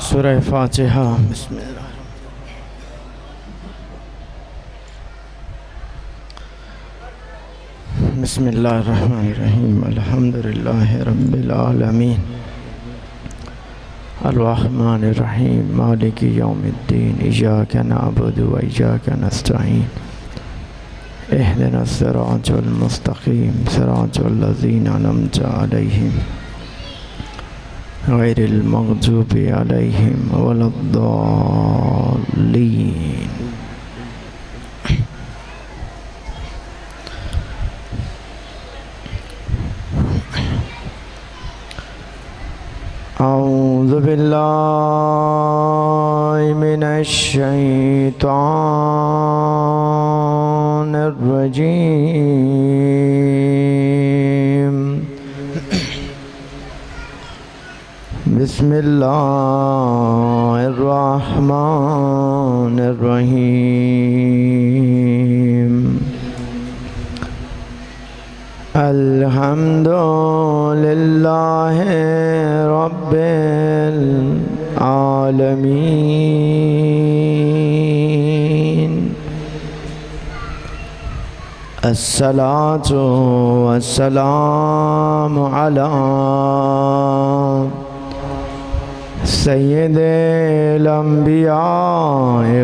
सूरह फातिहा। बिस्मिल्लाहिर्रहमानिर्रहीम। अल्हम्दुलिल्लाहि रब्बिल आलमीन अर्रहमानिर्रहीम मालिकि यौमिद्दीन इय्याका नअबुदु व इय्याका नस्तईन इहदिनस सिरातल मुस्तक़ीम सिरातल लज़ीना अनअमता अलैहिम गैरिल मग़ज़ूबि अलैहिम वलद्दाल्लीन। औज़ु बिल्लाहि मिनश शैतानिर रजीम। बिस्मिल्लाहिर्रहमानिर्रहीम। अल्हम्दुलिल्लाहि रब्बिल आलमीन। अस्सलातु वस्सलामु अला सय्यिदिल अंबिया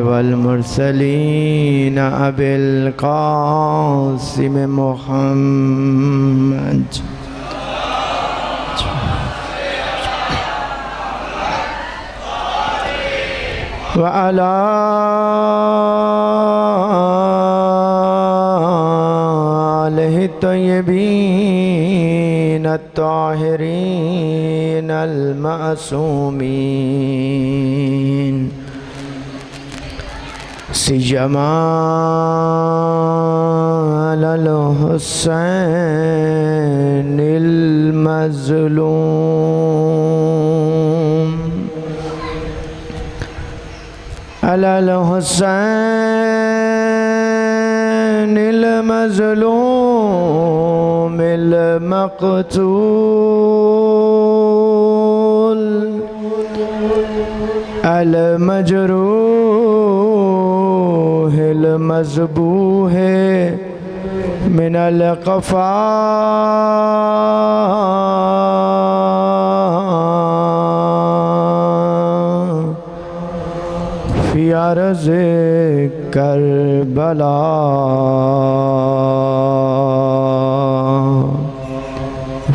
वल मुरसलीन अबिल कासिम मुहम्मद व अला आलिहि तय्यबीन अत्ताहिरीन अल-मअसूमीन सिय्यमा अलल हुसैनिल मज़लूम अलल हुसैनिल मज़लूमिल मक़तूल अल मजरूहिल मज़बूह मिनल क़फ़ा फ़ी अर्ज़ि करबला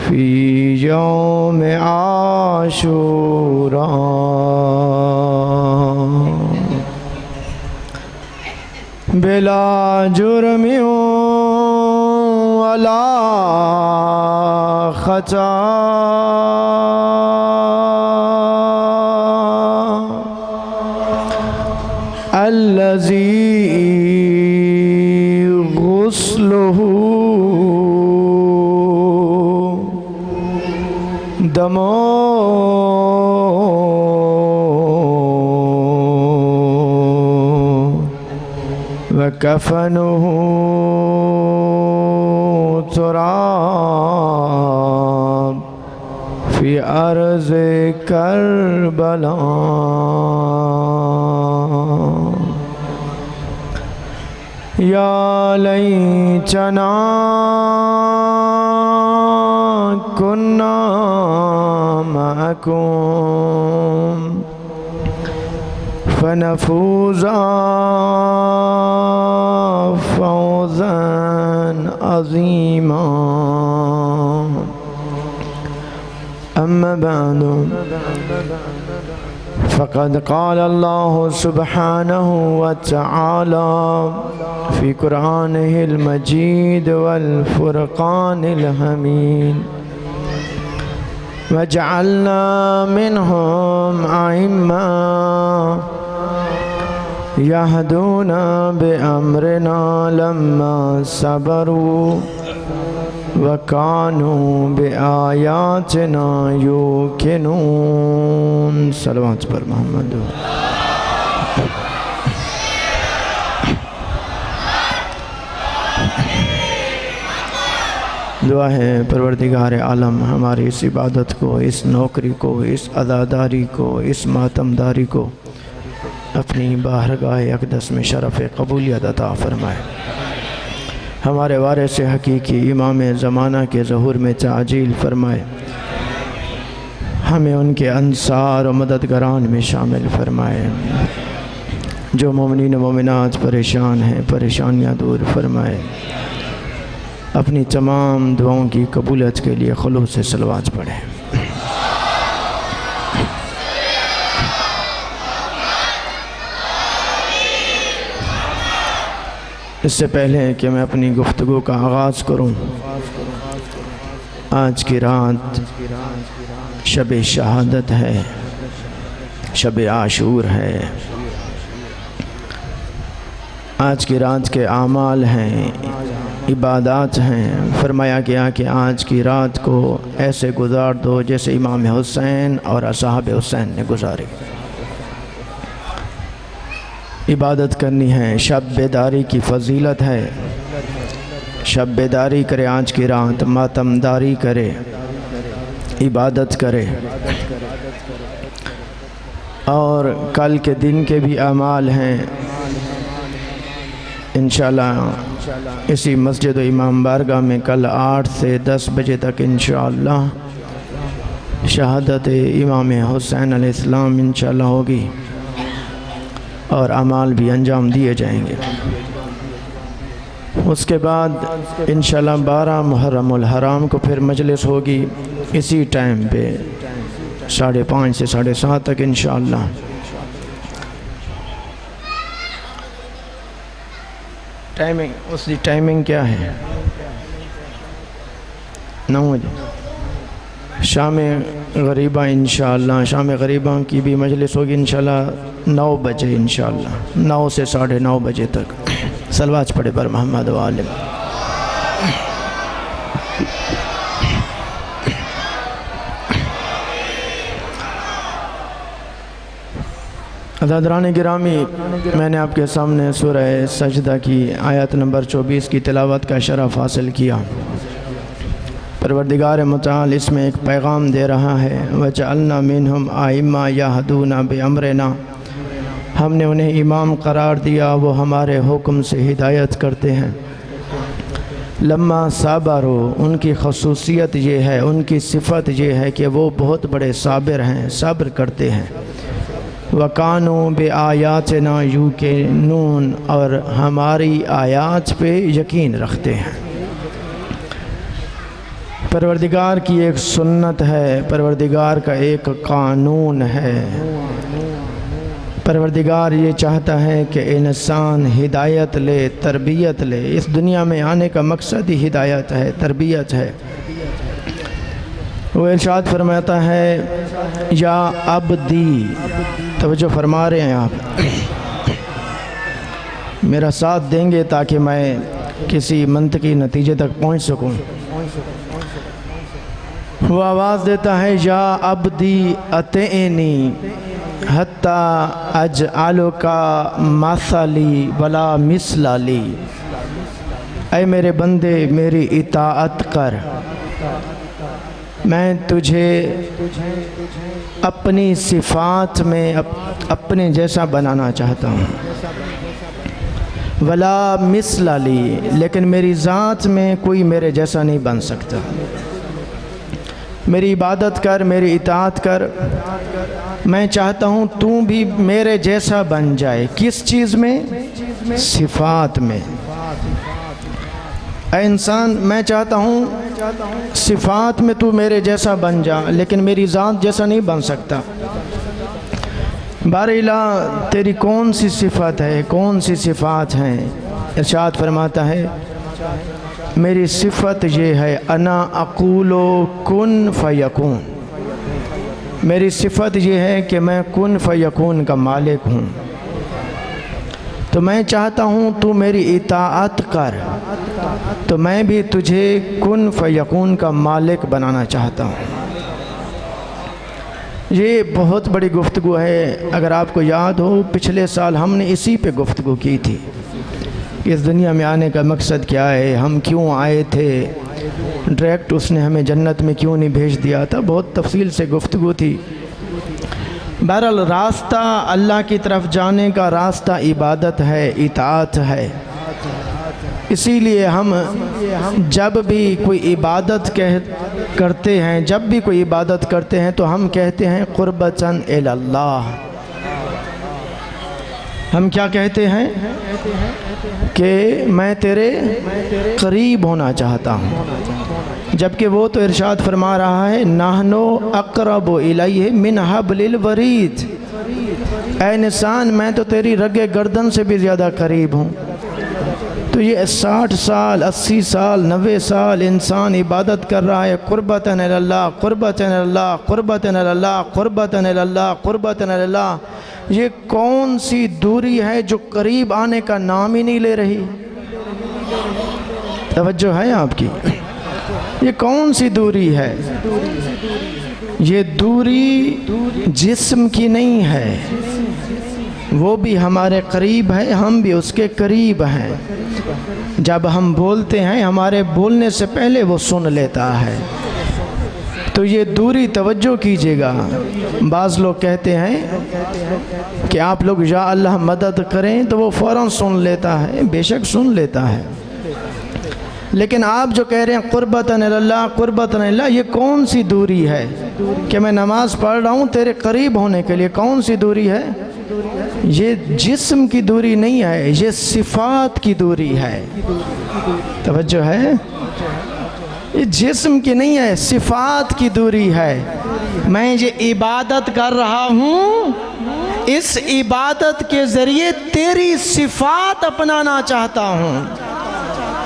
फ़ी यौम आशूरा बिला जुर्मिन वला ख़ता अल्लज़ी गुस्लुहु दमो व कफ़नुहु तुराब फ़ी अर्ज़ि करबला। या लैतना कुन्ना मअकुम फनफूज़ा फ़ौज़न अज़ीमा। अम्मा बअदु फ़क़द क़ाल अल्लाहु सुब्हानहु व तआला फ़ी क़ुरआनिहिल मजीद वल फ़ुरक़ानिल हमीद वजअलना मिनहुम अइम्मा यहदूना बिअम्रिना लम्मा सबरू वकानू बिआयातिना यूक़िनून। सलवात पर मोहम्मद। दुआ है परवरदिगार आलम हमारी इस इबादत को, इस नौकरी को, इस अदादारी को, इस मातमदारी को अपनी बारगाह अक़दस में शरफ़ कबूलियत अता फ़रमाए। हमारे वारिस हकीकी इमाम ज़माना के ज़हूर में ताजील फ़रमाए। हमें उनके अंसार और मददगारान में शामिल फ़रमाए। जो मोमिनीन मोमिनात परेशान हैं, परेशानियाँ दूर फ़रमाए। अपनी तमाम दुआओं की कबूलियत के लिए खुलूस से सलवात पढ़ें। इससे पहले कि मैं अपनी गुफ्तगू का आगाज़ करूं, आज की रात शब शहादत है, शब आशूर है। आज की रात के आमाल हैं, इबादात हैं। फरमाया गया कि आज की रात को ऐसे गुजार दो जैसे इमाम हुसैन और असहाब हुसैन ने गुजारी। इबादत करनी है, शब बेदारी की फजीलत है। शब बेदारी करे, आज की रात मातमदारी करे, इबादत करे। और कल के दिन के भी अमाल हैं। इंशाअल्लाह इसी मस्जिद इमाम बारगाह में कल 8 से 10 बजे तक इंशाअल्लाह शहादत इमाम हुसैन अलैहिस्सलाम इंशाअल्लाह होगी और अमाल भी अंजाम दिए जाएंगे। उसके बाद इंशाअल्लाह 12 मुहर्रमुल हराम को फिर मजलिस होगी इसी टाइम पे 5:30 से 7:30 तक इंशाअल्लाह। टाइमिंग, उसकी टाइमिंग क्या है? 9 बजे शाम गरीबा इंशाअल्लाह। शाम गरीबा की भी मजलिस होगी इंशाअल्लाह 9 बजे इंशाअल्लाह, 9 से 9:30 बजे तक। सलवात पढ़े पर मोहम्मद व आले। अज़ादरान गिरामी, मैंने आपके सामने सूरह सजदा की आयत नंबर 24 की तिलावत का शरफ़ हासिल किया। परवरदिगार मुताल इसमें एक पैगाम दे रहा है, वजअलना मिनहुम आइम्मा यहदूना बिअम्रिना। हमने उन्हें इमाम करार दिया, वो हमारे हुक्म से हिदायत करते हैं। लम्मा साबरो, उनकी खसूसियत ये है, उनकी सिफत ये है कि वो बहुत बड़े साबिर हैं, सब्र करते हैं। वकानो बे आयातना यूक़िनून, और हमारी आयात पे यकीन रखते हैं। परवरदिगार की एक सुन्नत है, परवरदिगार का एक कानून है। परवरदिगार ये चाहता है कि इंसान हिदायत ले, तरबियत ले। इस दुनिया में आने का मकसद ही हिदायत है, तरबियत है। वो इरशाद फरमाता है, या अब्दी, तवज्जो फरमा रहे हैं आप, मेरा साथ देंगे ताकि मैं किसी मंतकी नतीजे तक पहुंच सकूं। वो आवाज़ देता है, या अब्दी अतेनी हत्ता अजअलुका मसली वला मिसलाली। ऐ मेरे बंदे मेरी इताअत कर, मैं तुझे अपनी सिफ़ात में अपने जैसा बनाना चाहता हूँ। वला मिसलाली, लेकिन मेरी ज़ात में कोई मेरे जैसा नहीं बन सकता। मेरी इबादत कर, मेरी इताअत कर। मैं चाहता हूँ तू भी मेरे जैसा बन जाए। किस चीज़ में? सिफ़ात में। ऐ इंसान, मैं चाहता हूँ सिफ़ात में तू मेरे जैसा बन जा, लेकिन मेरी ज़ात जैसा नहीं बन सकता। बारिला तेरी कौन सी सिफ़त है, कौन सी सिफ़ात हैं? इरशाद फरमाता है, मेरी सिफ़त ये है, अना अक़ूलो कुन फ़यकून। मेरी सिफ़त ये है कि मैं कुन फ़यकून का मालिक हूँ। तो मैं चाहता हूँ तू मेरी इताअत कर, तो मैं भी तुझे कुन फ़यकून का मालिक बनाना चाहता हूँ। ये बहुत बड़ी गुफ्तगू है। अगर आपको याद हो, पिछले साल हमने इसी पे गुफ्तगू की थी। इस दुनिया में आने का मकसद क्या है, हम क्यों आए थे, डायरेक्ट उसने हमें जन्नत में क्यों नहीं भेज दिया था, बहुत तफसील से गुफ्तगू थी। बहरहाल रास्ता अल्लाह की तरफ जाने का रास्ता इबादत है, इताअत है। इसीलिए हम जब भी कोई इबादत करते हैं, जब भी कोई इबादत करते हैं तो हम कहते हैं क़ुर्बतन इलल्लाह। हम क्या कहते हैं कि मैं तेरे करीब होना चाहता हूँ, जबकि वो तो इरशाद फरमा रहा है नाहनो अक़रबु इलैहि मिन हब्लिल वरीद। ऐ इंसान, मैं तो तेरी रगे गर्दन से भी ज़्यादा करीब हूँ। तो ये 60 साल 80 साल 90 साल इंसान इबादत कर रहा है, क़ुर्बतन इलल्लाह क़ुर्बतन इलल्लाह क़ुर्बतन इलल्लाह क़ुर्बतन इलल्लाह क़ुर्बतन इलल्लाह। ये कौन सी दूरी है जो करीब आने का नाम ही नहीं ले रही? तवज्जो है आपकी? ये कौन सी दूरी है? ये दूरी जिस्म की नहीं है, वो भी हमारे करीब है, हम भी उसके करीब हैं। जब हम बोलते हैं हमारे बोलने से पहले वो सुन लेता है। तो ये दूरी तवज्जो कीजिएगा। बाज़ लोग कहते हैं कि आप लोग या अल्लाह मदद करें, तो वो फ़ौरन सुन लेता है। बेशक सुन लेता है, लेकिन आप जो कह रहे हैं क़ुर्बतन इलल्लाह क़ुर्बतन इलल्लाह, ये कौन सी दूरी है कि मैं नमाज़ पढ़ रहा हूँ तेरे करीब होने के लिए? कौन सी दूरी है? ये जिस्म की दूरी नहीं है, ये सिफ़ात की दूरी है। तवज्जो है? ये जिस्म की नहीं है, सिफ़ात की दूरी है। मैं ये इबादत कर रहा हूँ, इस इबादत के ज़रिए तेरी सिफ़ात अपनाना चाहता हूँ।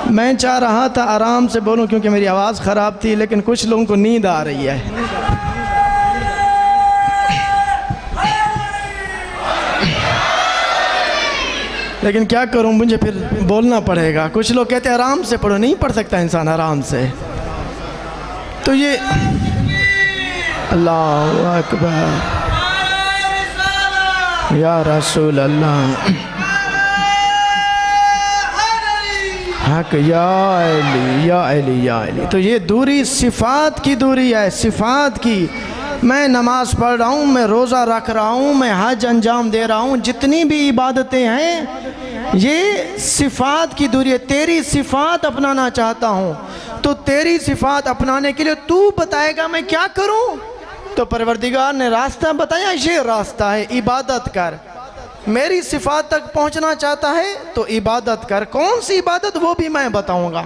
मैं चाह रहा था आराम से बोलूं क्योंकि मेरी आवाज़ ख़राब थी, लेकिन कुछ लोगों को नींद आ रही है। लेकिन क्या करूं, मुझे फिर बोलना पड़ेगा। कुछ लोग कहते हैं आराम से पढ़ो, नहीं पढ़ सकता इंसान आराम से। तो ये अल्लाहु अकबर या रसूल अल्लाह हक या अली या अली या अली। तो ये दूरी सिफ़ात की दूरी है, सिफ़ात की। मैं नमाज़ पढ़ रहा हूँ, मैं रोज़ा रख रहा हूँ, मैं हज अंजाम दे रहा हूँ, जितनी भी इबादतें हैं ये सिफ़ात की दूरी है। तेरी सिफ़ात अपनाना चाहता हूँ, तो तेरी सिफ़ात अपनाने के लिए तू बताएगा मैं क्या करूँ। तो परवरदिगार ने रास्ता बताया, ये रास्ता है, इबादत कर। मेरी सिफ़ात तक पहुँचना चाहता है तो इबादत कर। कौन सी इबादत, वो भी मैं बताऊँगा।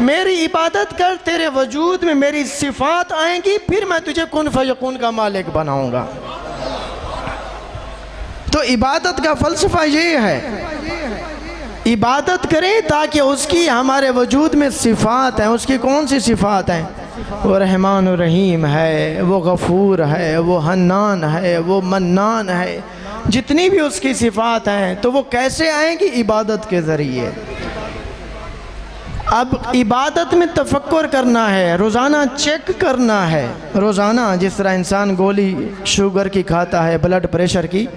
मेरी इबादत कर, तेरे वजूद में मेरी सिफ़ात आएंगी, फिर मैं तुझे कुन फयकून का मालिक बनाऊँगा। तो इबादत का फ़लसफ़ा ये है, इबादत करें ताकि उसकी हमारे वजूद में सिफ़ात हैं। उसकी कौन सी सिफ़ात हैं? वो रहमान और रहीम है, वो गफ़ूर है, वो हन्नान है, वो मन्नान है। जितनी भी उसकी सिफ़ात हैं, तो वो कैसे आएंगी? इबादत के ज़रिए। अब इबादत में तफक्कुर करना है, रोज़ाना चेक करना है। रोज़ाना जिस तरह इंसान गोली शुगर की खाता है, ब्लड प्रेशर की,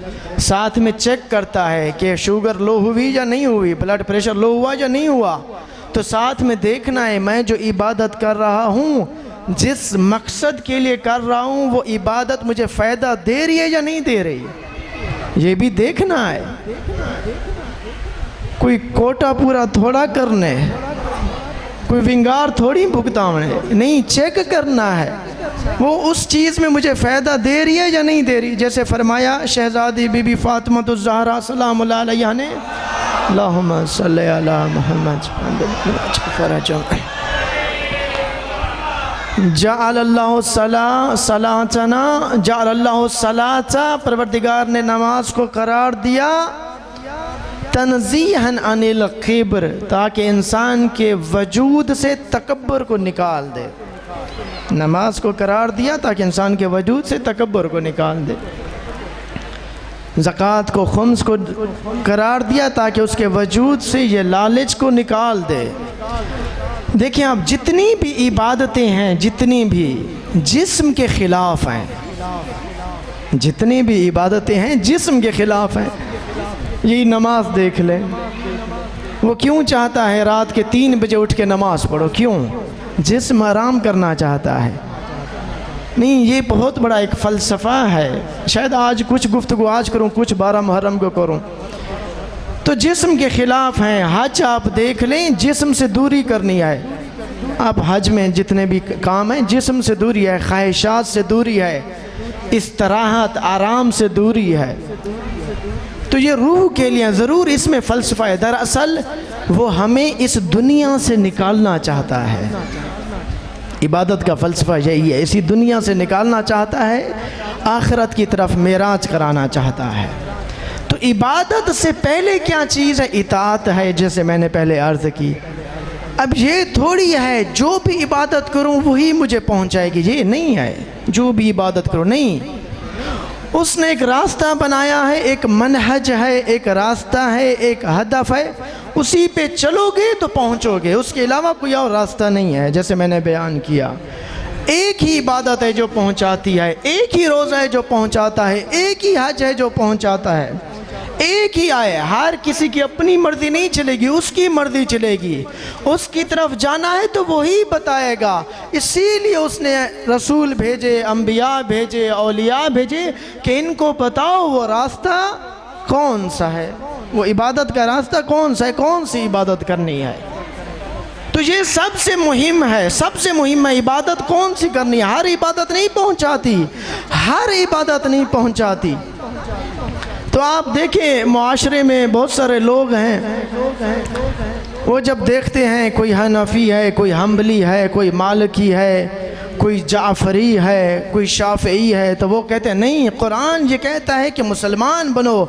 साथ में चेक करता है कि शुगर लो हुई या नहीं हुई, ब्लड प्रेशर लो हुआ या नहीं हुआ। तो साथ में देखना है मैं जो इबादत कर रहा हूँ, जिस मकसद के लिए कर रहा हूँ, वो इबादत मुझे फ़ायदा दे रही है या नहीं दे रही, ये भी देखना है। कोई कोटा पूरा थोड़ा करने, कोई विंगार थोड़ी भुगताने, नहीं, चेक करना है वो उस चीज़ में मुझे फ़ायदा दे रही है या नहीं दे रही। जैसे फरमाया शहज़ादी बीबी फ़ातिमातुज़ ज़हरा सलामुल्लाह अलैहा ने, अल्लाहुम्मा सल्ली अला मुहम्मद जअलल्लाहु सलातना जअलल्लाहु सलाता, परवरदिगार ने नमाज को करार दिया तनज़ीहन अनिल किब्र, ताकि इंसान के वजूद से तकब्बुर को निकाल दे। नमाज को करार दिया ताकि इंसान के वजूद से तकब्बुर को निकाल दे। ज़कात को, खुम्स को करार दिया ताकि उसके वजूद से ये लालच को निकाल दे। देखिए आप, जितनी भी इबादतें हैं, जितनी भी जिस्म के ख़िलाफ़ हैं, जितनी भी इबादतें हैं जिस्म के ख़िलाफ़ हैं। यही नमाज देख लें, वो क्यों चाहता है रात के 3 बजे उठ के नमाज़ पढ़ो? क्यों? जिस्म आराम करना चाहता है। नहीं, ये बहुत बड़ा एक फ़लसफ़ा है। शायद आज कुछ गुफ्तगू आज करूँ, कुछ 12 मुहर्रम को करूँ। तो जिस्म के ख़िलाफ़ हैं। हज आप देख लें, जिस्म से दूरी करनी है। आप हज में जितने भी काम हैं, जिस्म से दूरी है, ख्वाहिशात से दूरी है, इस्तराहत आराम से दूरी है। तो ये रूह के लिए ज़रूर इसमें फ़लसफ़ा है। दरअसल वो हमें इस दुनिया से निकालना चाहता है। इबादत का फ़लसफ़ा यही है, इसी दुनिया से निकालना चाहता है, आखिरत की तरफ मेराज कराना चाहता है। तो इबादत से पहले क्या चीज़ है? इताअत है, जैसे मैंने पहले अर्ज़ की। अब ये थोड़ी है जो भी इबादत करूं वही मुझे पहुंचाएगी, ये नहीं है। जो भी इबादत करो नहीं, उसने एक रास्ता बनाया है, एक मनहज है, एक रास्ता है, एक हदफ है, उसी पे चलोगे तो पहुंचोगे। उसके अलावा कोई और रास्ता नहीं है। जैसे मैंने बयान किया, एक ही इबादत है जो पहुंचाती है, एक ही रोज़ा है जो पहुंचाता है, एक ही हज है जो पहुंचाता है, एक ही आए। हर किसी की अपनी मर्ज़ी नहीं चलेगी, उसकी मर्ज़ी चलेगी। उसकी तरफ जाना है तो वही बताएगा। इसीलिए उसने रसूल भेजे, अंबिया भेजे, औलिया भेजे कि इनको बताओ वो रास्ता कौन सा है, वो इबादत का रास्ता कौन सा है, कौन सी इबादत करनी है। तो ये सबसे मुहिम है, सबसे मुहिम है। इबादत कौन सी करनी है? हर इबादत नहीं पहुंचाती, हर इबादत नहीं पहुंचाती। तो आप देखें, मुआशरे में बहुत सारे लोग हैं, वो जब देखते हैं कोई हनफी है, कोई हम्बली है, कोई मालिकी है, कोई जाफ़री है, कोई शाफ़ई है, तो वो कहते हैं नहीं, कुरान ये कहता है कि मुसलमान बनो।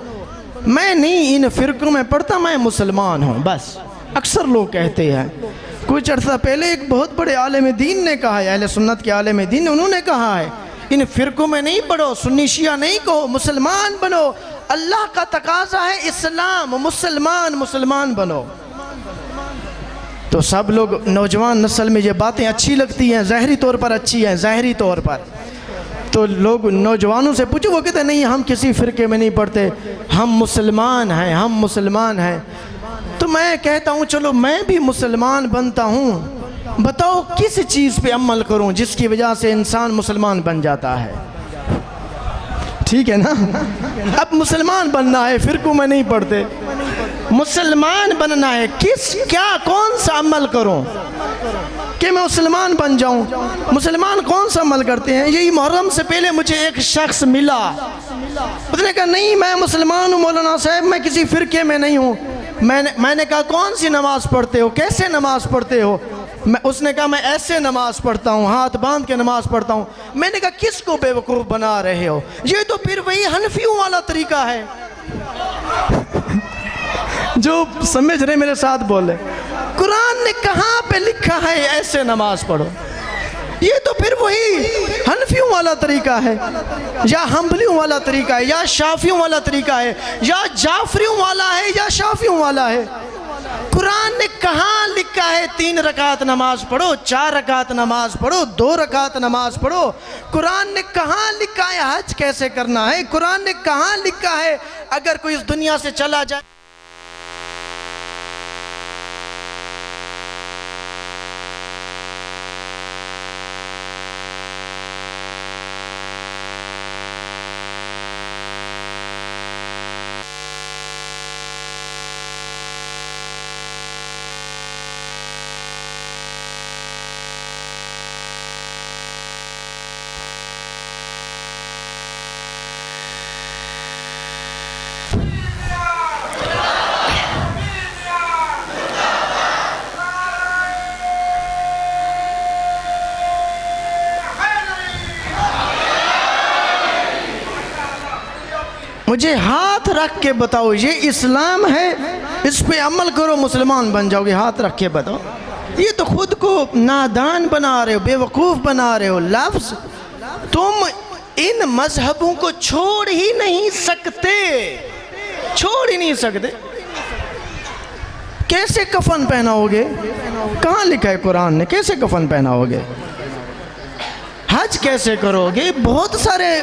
मैं नहीं इन फ़िरक़ों में पढ़ता, मैं मुसलमान हूँ बस। अक्सर लोग कहते हैं। कुछ अर्सा पहले एक बहुत बड़े आलिम दीन ने कहा है, अहले सुन्नत के आलिम दीन, उन्होंने कहा है इन फ़िरक़ों में नहीं पढ़ो, सुन्नी शिया नहीं कहो, मुसलमान बनो। अल्लाह का तकाज़ा है इस्लाम, मुसलमान मुसलमान बनो। तो सब लोग, नौजवान नस्ल में ये बातें अच्छी लगती हैं, ज़ाहरी तौर पर अच्छी हैं, ज़ाहरी तौर पर। तो लोग नौजवानों से पूछो, वो कहते हैं नहीं हम किसी फ़िरके में नहीं पढ़ते, हम मुसलमान हैं, हम मुसलमान हैं। तो मैं कहता हूँ चलो मैं भी मुसलमान बनता हूँ, बताओ किस चीज़ पे अमल करूँ जिसकी वजह से इंसान मुसलमान बन जाता है। ठीक है ना? अब मुसलमान बनना है, फ़िरक़ों में नहीं पढ़ते, मुसलमान बनना है। किस क्या कौन सा अमल करूं कि मैं मुसलमान बन जाऊं? मुसलमान कौन सा अमल करते हैं? यही मुहर्रम से पहले मुझे एक शख्स मिला, उसने कहा नहीं मैं मुसलमान हूँ मौलाना साहब, मैं किसी फ़िरके में नहीं हूँ। मैंने कहा कौन सी नमाज़ पढ़ते हो, कैसे नमाज़ पढ़ते हो? उसने कहा मैं ऐसे नमाज़ पढ़ता हूँ, हाथ बांध के नमाज़ पढ़ता हूँ। मैंने कहा किसको बेवकूफ़ बना रहे हो? ये तो फिर वही हनफियों वाला तरीका है। जो समझ रहे मेरे साथ बोले, कुरान ने कहाँ पे लिखा है ऐसे नमाज पढ़ो? ये तो फिर वही हनफियों वाला तरीका है, या हम्बलियों वाला तरीका है, या शाफियों वाला तरीका है, या जाफरियों वाला है, या शाफियों वाला है। कुरान ने कहाँ लिखा है 3 रकात नमाज पढ़ो, 4 रकात नमाज पढ़ो, 2 रकात नमाज पढ़ो? कुरान ने कहाँ लिखा है हज कैसे करना है? कुरान ने कहाँ लिखा है अगर कोई इस दुनिया से चला जाए? मुझे हाथ रख के बताओ ये इस्लाम है, इस पे अमल करो मुसलमान बन जाओगे? हाथ रख के बताओ। ये तो खुद को नादान बना रहे हो, बेवकूफ़ बना रहे हो। लफ्ज़ तुम इन मजहबों को छोड़ ही नहीं सकते, छोड़ ही नहीं सकते। कैसे कफन पहनाओगे? कहाँ लिखा है कुरान ने कैसे कफन पहनाओगे? हज कैसे करोगे? बहुत सारे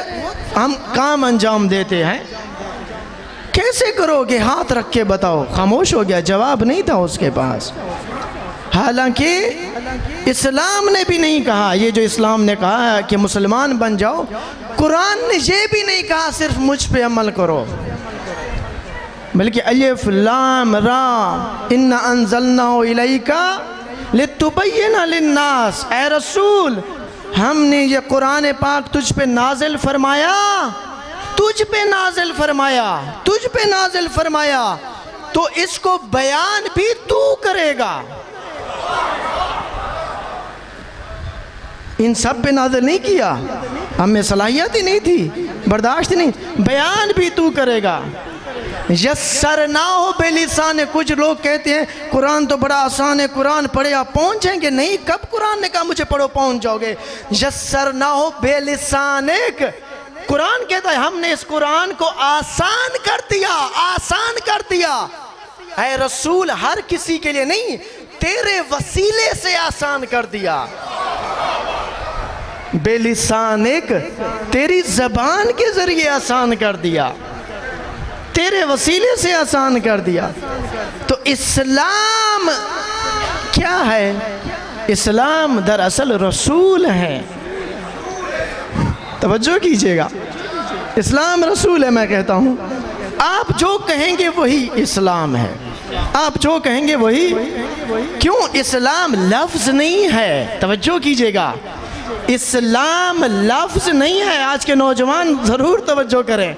हम काम अंजाम देते हैं, कैसे करोगे? हाथ रख के बताओ। खामोश हो गया, जवाब नहीं था उसके पास। हालांकि इस्लाम ने भी नहीं कहा, ये जो इस्लाम ने कहा है कि मुसलमान बन जाओ, कुरान ने ये भी नहीं कहा सिर्फ मुझ पे अमल करो, बल्कि अलिफ लाम रा इन्ना अंज़लनाहु इलैका लितुबय्यिना लिन्नास, ऐ रसूल हमने ये कुरान पाक तुझ पे नाजिल फरमाया, तुझ पे नाजिल फरमाया, तुझ पे नाजिल फरमाया, तो इसको बयान भी तू करेगा। इन सब पे नाजिल नहीं किया, हमें सलाहियत ही नहीं थी, बर्दाश्त ही नहीं, बयान भी तू करेगा। यस्सरनाहु बिलिसान, कुछ लोग कहते हैं कुरान तो बड़ा आसान है, कुरान पढ़े आप पहुँच जाएंगे। नहीं, कब कुरान ने कहा मुझे पढ़ो पहुँच जाओगे? यस्सरनाहु बिलिसानिक, कुरान कहता है हमने इस कुरान को आसान कर दिया, आसान कर दिया। ऐ रसूल हर किसी के लिए नहीं, तेरे वसीले से आसान कर दिया। बेलिसानिक, तेरी जबान के जरिए आसान कर दिया, तेरे वसीले से आसान कर दिया। तो इस्लाम क्या है? इस्लाम दरअसल रसूल है। तवज्जो कीजिएगा, इस्लाम रसूल है। मैं कहता हूँ आप जो कहेंगे वही इस्लाम है, आप जो कहेंगे वही। क्यों? इस्लाम लफ्ज़ नहीं है, तवज्जो कीजिएगा, इस्लाम लफ्ज़ नहीं है। आज के नौजवान ज़रूर तवज्जो करें,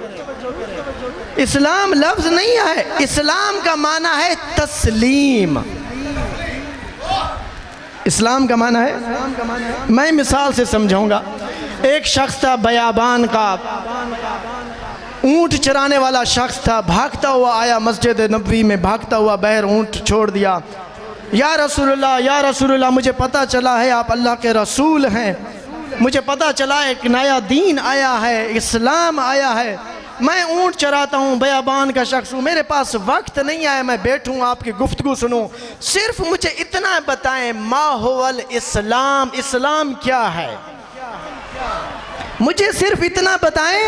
इस्लाम लफ्ज़ नहीं है, इस्लाम का माना है तस्लीम। इस्लाम का माना है, मैं मिसाल से समझाऊंगा। एक शख्स था बयाबान का, ऊँट चराने वाला शख्स था, भागता हुआ आया मस्जिद नबवी में, भागता हुआ बहर ऊँट छोड़ दिया। या रसूलुल्लाह, या रसूलुल्लाह, मुझे पता चला है आप अल्लाह के रसूल हैं, मुझे पता चला एक नया दीन आया है, इस्लाम आया है, मैं ऊँट चराता हूँ, बयाबान का शख्स हूँ, मेरे पास वक्त नहीं आया मैं बैठूँ आपकी गुफ्तगू सुनूँ, सिर्फ मुझे इतना बताएं मा हुवल इस्लाम, इस्लाम क्या है? मुझे सिर्फ इतना बताएं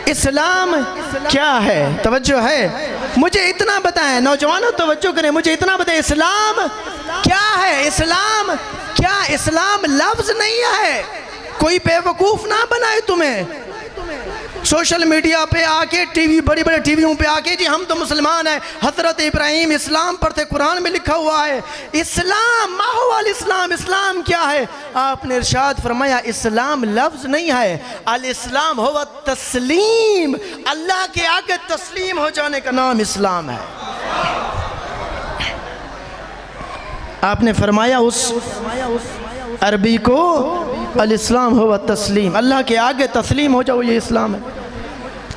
इस्लाम क्या है। तवज्जो है, मुझे इतना बताएं। नौजवानों तवज्जो करें, मुझे इतना बताएं इस्लाम क्या है? इस्लाम क्या? इस्लाम लफ्ज़ नहीं है, कोई बेवकूफ़ ना बनाए तुम्हें। सोशल मीडिया पे आके, टीवी, बड़ी बड़े टीवियों पे आके, जी हम तो मुसलमान हैं, हज़रत इब्राहीम इस्लाम पर थे, कुरान में लिखा हुआ है इस्लाम, माहुवल इस्लाम, इस्लाम क्या है? आपने इरशाद फरमाया इस्लाम लफ्ज़ नहीं है, अल इस्लाम हुवा तस्लीम, अल्लाह के आगे तस्लीम हो जाने का नाम इस्लाम है। आपने फरमाया उस अरबी को अल इस्लाम हुवा तस्लीम, अल्लाह के आगे तस्लीम हो जाओ, ये इस्लाम है।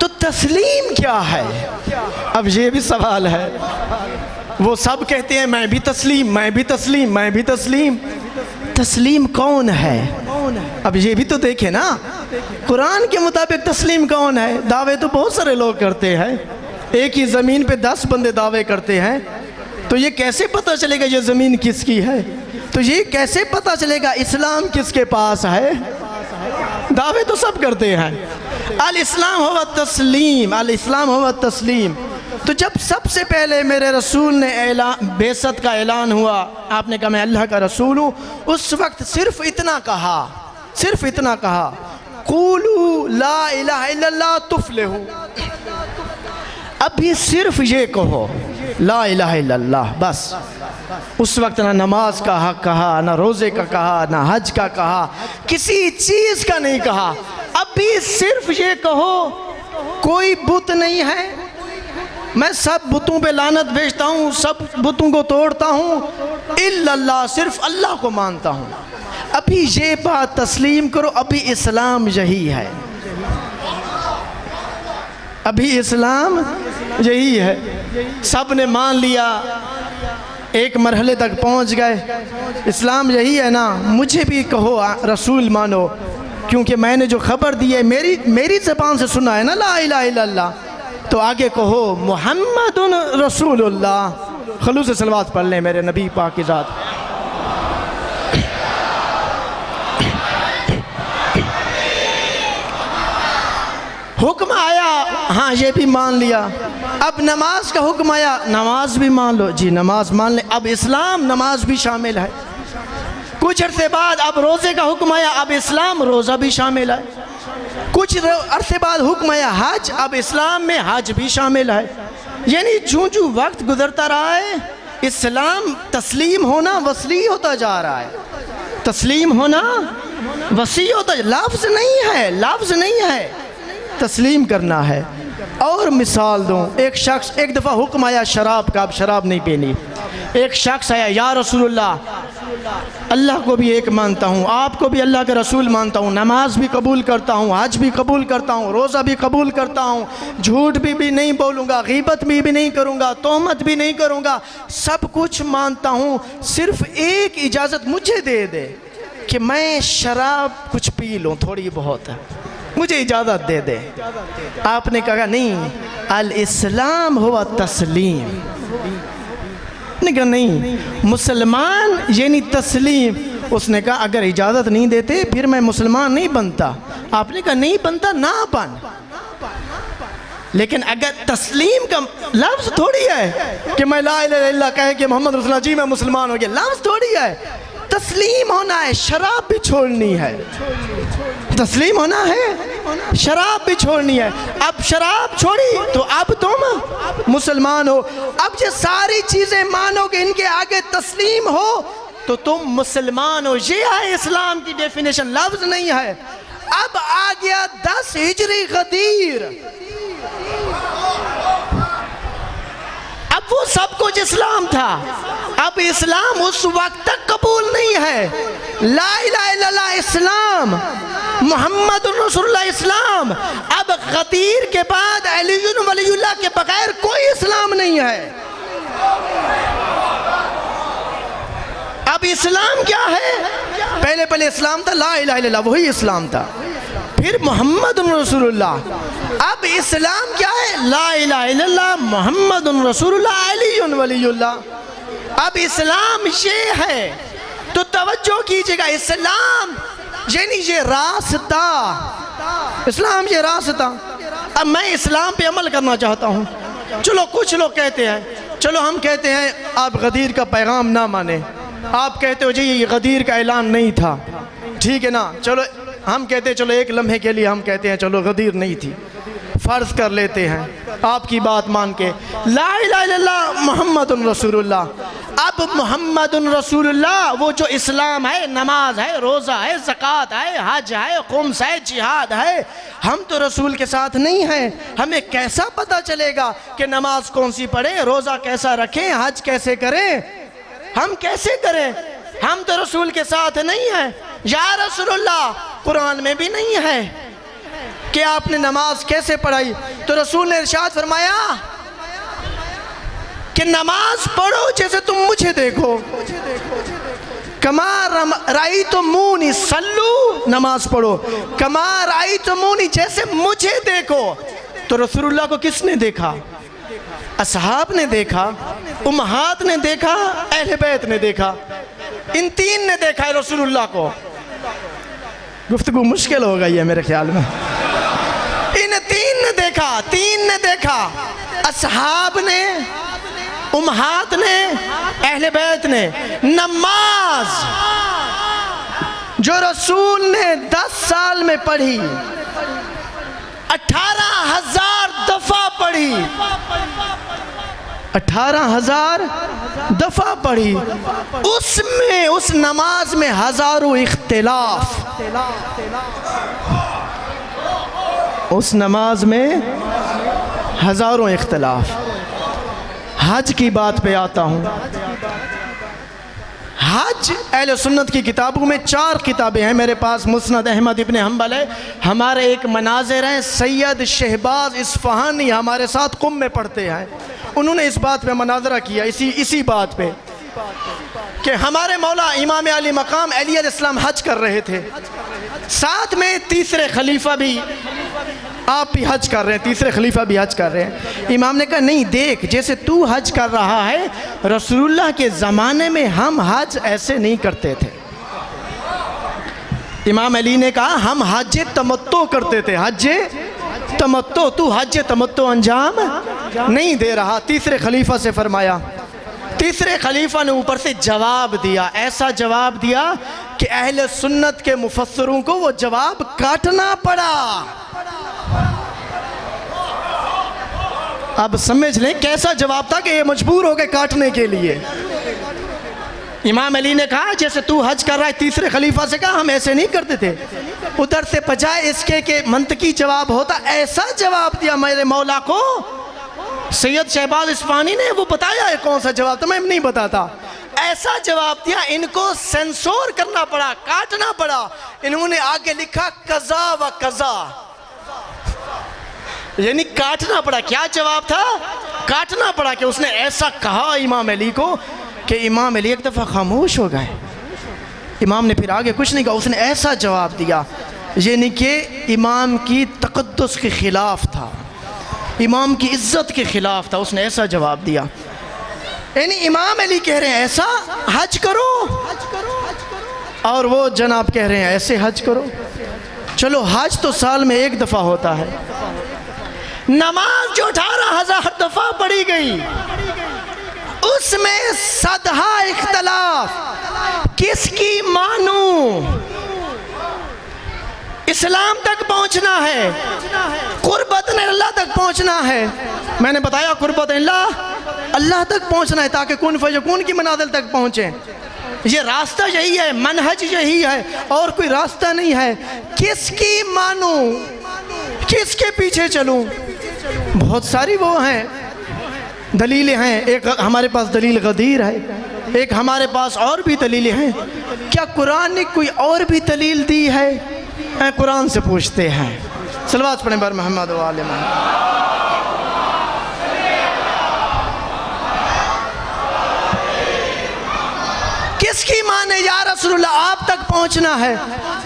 तो तस्लीम क्या है? अब ये भी सवाल है। वो सब कहते हैं मैं भी तस्लीम, मैं भी तस्लीम, मैं भी तस्लीम। तस्लीम कौन है? अब ये भी तो देखे ना, कुरान के मुताबिक तस्लीम कौन है? दावे तो बहुत सारे लोग करते हैं, एक ही ज़मीन पे 10 बंदे दावे करते हैं, तो ये कैसे पता चलेगा ये ज़मीन किसकी है? तो ये कैसे पता चलेगा इस्लाम किसके पास है? दावे तो सब करते हैं। अल इस्लाम हुवा तस्लीम, अल इस्लाम हुवा तस्लीम। तो जब सबसे पहले मेरे रसूल ने बेसत का ऐलान हुआ, आपने कहा मैं अल्लाह का रसूल हूँ, उस वक्त सिर्फ इतना कहा, सिर्फ इतना कहा, क़ूलू ला इलाहा इल्लल्लाह तुफ़्लिहू। अभी सिर्फ ये कहो ला इलाहा इल्लल्लाह, बस। उस वक्त ना नमाज का हक कहा, ना रोज़े का कहा, ना हज का कहा, किसी चीज़ का नहीं कहा। अभी सिर्फ ये कहो कोई बुत नहीं है, मैं सब बुतों पे लानत भेजता हूँ, सब बुतों को तोड़ता हूँ, इल्लल्लाह, सिर्फ अल्लाह को मानता हूँ। अभी ये बात तस्लीम करो, अभी इस्लाम यही है, अभी इस्लाम यही है। सब ने मान लिया, एक मरहले तक पहुंच गए, इस्लाम यही है ना, मुझे भी कहो रसूल मानो, क्योंकि मैंने जो खबर दी है मेरी ज़बान से सुना है ना ला इलाहा इल्लल्लाह, तो आगे कहो मुहम्मदुन रसूलुल्लाह। खलूस से सलवात पढ़ लें मेरे नबी पाक की ज़ात। हुक्म आया, हाँ ये भी मान लिया। अब नमाज का हुक्म आया, नमाज भी मान लो जी, नमाज मान ले। अब इस्लाम नमाज भी शामिल है। कुछ अरसे बाद अब रोज़े का हुक्म आया, अब इस्लाम रोज़ा भी शामिल है। कुछ अरसे बाद हुक्म आया हज, अब इस्लाम में हज भी शामिल है। यानी जो जो वक्त गुजरता रहा है, इस्लाम तस्लीम होना वसी होता जा रहा है, तस्लीम होना वसी होता, लफ्ज़ नहीं है, लफ्ज़ नहीं है, तस्लीम करना है। और मिसाल दूँ, एक शख्स, एक दफ़ा हुक्म आया शराब का, अब शराब नहीं पीनी। एक शख्स आया, या रसूलुल्लाह, अल्लाह को भी एक मानता हूँ, आपको भी अल्लाह का रसूल मानता हूँ, नमाज भी कबूल करता हूँ, हज भी कबूल करता हूँ, रोज़ा भी कबूल करता हूँ, झूठ भी नहीं बोलूँगा, गीबत भी नहीं करूँगा, तोहमत भी नहीं करूँगा, सब कुछ मानता हूँ, सिर्फ़ एक इजाज़त मुझे दे दे कि मैं शराब कुछ पी लूँ, थोड़ी बहुत, मुझे इजाज़त दे दे। आपने कहा नहीं, अल इस्लाम हुआ तस्लीम। ने कहा नहीं, मुसलमान यानी तस्लीम। उसने कहा अगर इजाज़त नहीं देते फिर मैं मुसलमान नहीं बनता। आपने कहा नहीं बनता ना बन, लेकिन अगर तस्लीम का लफ्ज़ थोड़ी है कि मैं ला इलाहा इल्लल्लाह कहे कि मोहम्मद रसूलुल्लाह जी मैं मुसलमान हो गया, लफ्ज़ थोड़ी है। तस्लीम होना है, शराब भी छोड़नी है, तस्लीम होना है, शराब भी छोड़नी है। अब शराब छोड़ी तो अब तुम मुसलमान हो। अब ये सारी चीज़ें मानोगे, इनके आगे तस्लीम हो तो तुम मुसलमान हो। ये है इस्लाम की डेफिनेशन, लफ्ज़ नहीं है। अब आ गया 10 हिजरी गदीर, अब वो सब कुछ इस्लाम था। अब इस्लाम उस वक्त तक कबूल नहीं है। ला इलाहा इल्लल्लाह इस्लाम, मोहम्मद रसूलुल्लाह इस्लाम। अब गदीर के बाद अली वलीउल्लाह के बगैर कोई इस्लाम नहीं है। अब इस्लाम क्या है? पहले पहले इस्लाम था ला इलाहा इल्लल्लाह, वही इस्लाम था। फिर मोहम्मद रसूलुल्लाह। अब इस्लाम क्या है? ला इलाहा इल्लल्लाह मोहम्मद रसूलुल्लाह अली वलीउल्लाह। अब इस्लाम ये है, तो तवज्जो कीजिएगा, इस्लाम यानी ये रास्ता, इस्लाम ये रास्ता। अब मैं इस्लाम पे अमल करना चाहता हूँ। चलो कुछ लोग कहते हैं, चलो हम कहते हैं आप गदीर का पैगाम ना माने, आप कहते हो जी ये गदीर का ऐलान नहीं था, ठीक है ना। चलो हम कहते हैं, चलो एक लम्हे के लिए हम कहते हैं चलो गदीर नहीं थी, फ़र्ज़ कर लेते हैं आपकी बात मान के, ला इलाहा इल्लल्लाह मोहम्मदुर रसूलुल्लाह। अब मोहम्मदुर रसूलुल्लाह वो जो इस्लाम है, नमाज है, रोज़ा है, ज़कात है, हज है, खुम्स है, जिहाद है, हम तो रसूल के साथ नहीं हैं। हमें कैसा पता चलेगा कि नमाज कौन सी पढ़ें, रोज़ा कैसा रखें, हज कैसे करें, हम कैसे करें? हम तो रसूल के साथ नहीं हैं। या रसूलुल्लाह, कुरान में भी नहीं है कि आपने नमाज कैसे पढ़ाई। तो रसूल ने इरशाद फरमाया कि नमाज पढ़ो जैसे तुम मुझे देखो, कमा राई तो मुनी सल्लू, नमाज पढ़ो कमा राई तो मुनी, जैसे मुझे देखो। तो रसूलुल्लाह को किसने देखा? असहाब ने देखा, उम्महात ने देखा, अहले बैत ने देखा, इन तीन ने देखा है रसूलुल्लाह को। गुफ्तगू मुश्किल हो गई है मेरे ख्याल में। इन तीन ने देखा, तीन ने देखा, असहाब ने, उम्महात ने, अहले बैत ने। नमाज जो रसूल ने 10 साल में पढ़ी, 18,000 दफा पढ़ी, 18,000 दफा पढ़ी, उसमें उस नमाज में हजारों इख्तिलाफ, उस नमाज में हजारों इख्तिलाफ। हज की बात पे आता हूँ। हज अहले सुन्नत की किताबों में 4 किताबें हैं मेरे पास। मुस्नद अहमद इब्न हम्बल है, हमारे एक मनाजिर हैं सैयद शहबाज इस्फहानी हमारे साथ कुम में पढ़ते हैं, उन्होंने इस बात पे मनाजरा किया, इसी बात पे कि हमारे मौला इमाम अली मकाम अली अलैहिस्सलाम हज कर रहे थे, साथ में तीसरे खलीफा भी, आप भी हज कर रहे हैं, तीसरे खलीफा भी हज कर रहे हैं। इमाम ने कहा नहीं देख, जैसे तू हज कर रहा है, रसूलुल्लाह के ज़माने में हम हज ऐसे नहीं करते थे। इमाम अली ने कहा हम हज तमत्तो करते थे, हज तमत्तो, तू हज तमत्तो अंजाम नहीं दे रहा। तीसरे खलीफा से फरमाया, तीसरे खलीफा ने ऊपर से जवाब दिया, ऐसा जवाब दिया कि अहले सुन्नत के मुफस्सिरों को वो जवाब काटना पड़ा। अब समझ लें कैसा जवाब था कि ये मजबूर हो गए काटने के लिए। इमाम अली ने कहा जैसे तू हज कर रहा है, तीसरे खलीफा से कहा हम ऐसे नहीं करते थे। उधर से बजाय इसके कि मंतकी जवाब होता, ऐसा जवाब दिया मेरे मौला को। सैयद शहबाज इस्फानी ने वो बताया है कौन सा जवाब था, मैं नहीं बताता। ऐसा जवाब दिया, इनको सेंसोर करना पड़ा, काटना पड़ा। इन्होंने आगे लिखा कज़ा व कज़ा, यानी काटना पड़ा। क्या जवाब था? काटना पड़ा कि उसने ऐसा कहा इमाम अली को कि इमाम अली एक दफ़ा खामोश हो गए। इमाम ने फिर आगे कुछ नहीं कहा, उसने ऐसा जवाब दिया यानी कि इमाम की तक़द्दुस के ख़िलाफ़ था, इमाम की इज़्ज़त के ख़िलाफ़ था। उसने ऐसा जवाब दिया, यानी इमाम अली कह रहे हैं ऐसा हज करो और वो जनाब कह रहे हैं ऐसे हज करो। चलो हज तो साल में एक दफ़ा होता है, नमाज जो 18,000 दफ़ा पढ़ी गई उसमें सदहा इख्तलाफ, किसकी मानूं? इस्लाम तक पहुंचना है, कुर्बत अल्लाह तक पहुंचना है। मैंने बताया कुर्बत अल्लाह तक पहुंचना है ताकि कुन फयकून की मनाजिल तक पहुंचे। ये रास्ता यही है, मनहज यही है, और कोई रास्ता नहीं है। किसकी मानूं, किसके पीछे चलूं? बहुत सारी वो हैं दलीलें हैं। एक हमारे पास दलील गदीर है, एक हमारे पास और भी दलीलें हैं। क्या कुरान ने कोई और भी दलील दी है? कुरान से पूछते हैं। सलवात पढ़ें बर मोहम्मद व आले मोहम्मद। किसकी माने या रसूलुल्लाह, आप तक पहुंचना है।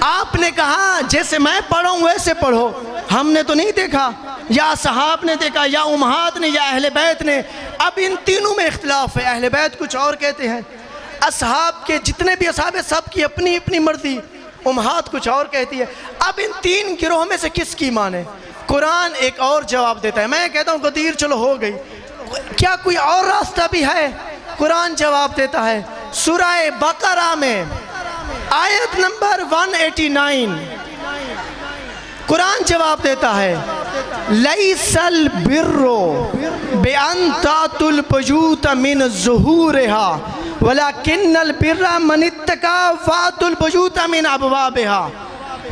आपने कहा जैसे मैं पढ़ूं वैसे पढ़ो, हमने तो नहीं देखा, या सहाब ने देखा, या उम्महात ने, या अहले बैत ने। अब इन तीनों में इख्तिलाफ है। अहले बैत कुछ और कहते हैं, असहाब के जितने भी असहाब है सब की अपनी अपनी मर्जी, उम्महात कुछ और कहती है। अब इन तीन गिरोह में से किसकी माने? कुरान एक और जवाब देता है। मैं कहता हूँ गदीर चलो हो गई, क्या कोई और रास्ता भी है? कुरान जवाब देता है सूरह बकरा में आयत नंबर 189, कुरान जवाब देता है लैसल बिर्रो बिअन तातुल बयूत मिन ज़ुहूरिहा वलाकिन्नल बिर्रा मन इत्तका फातुल बयूत मिन अबवाबिहा।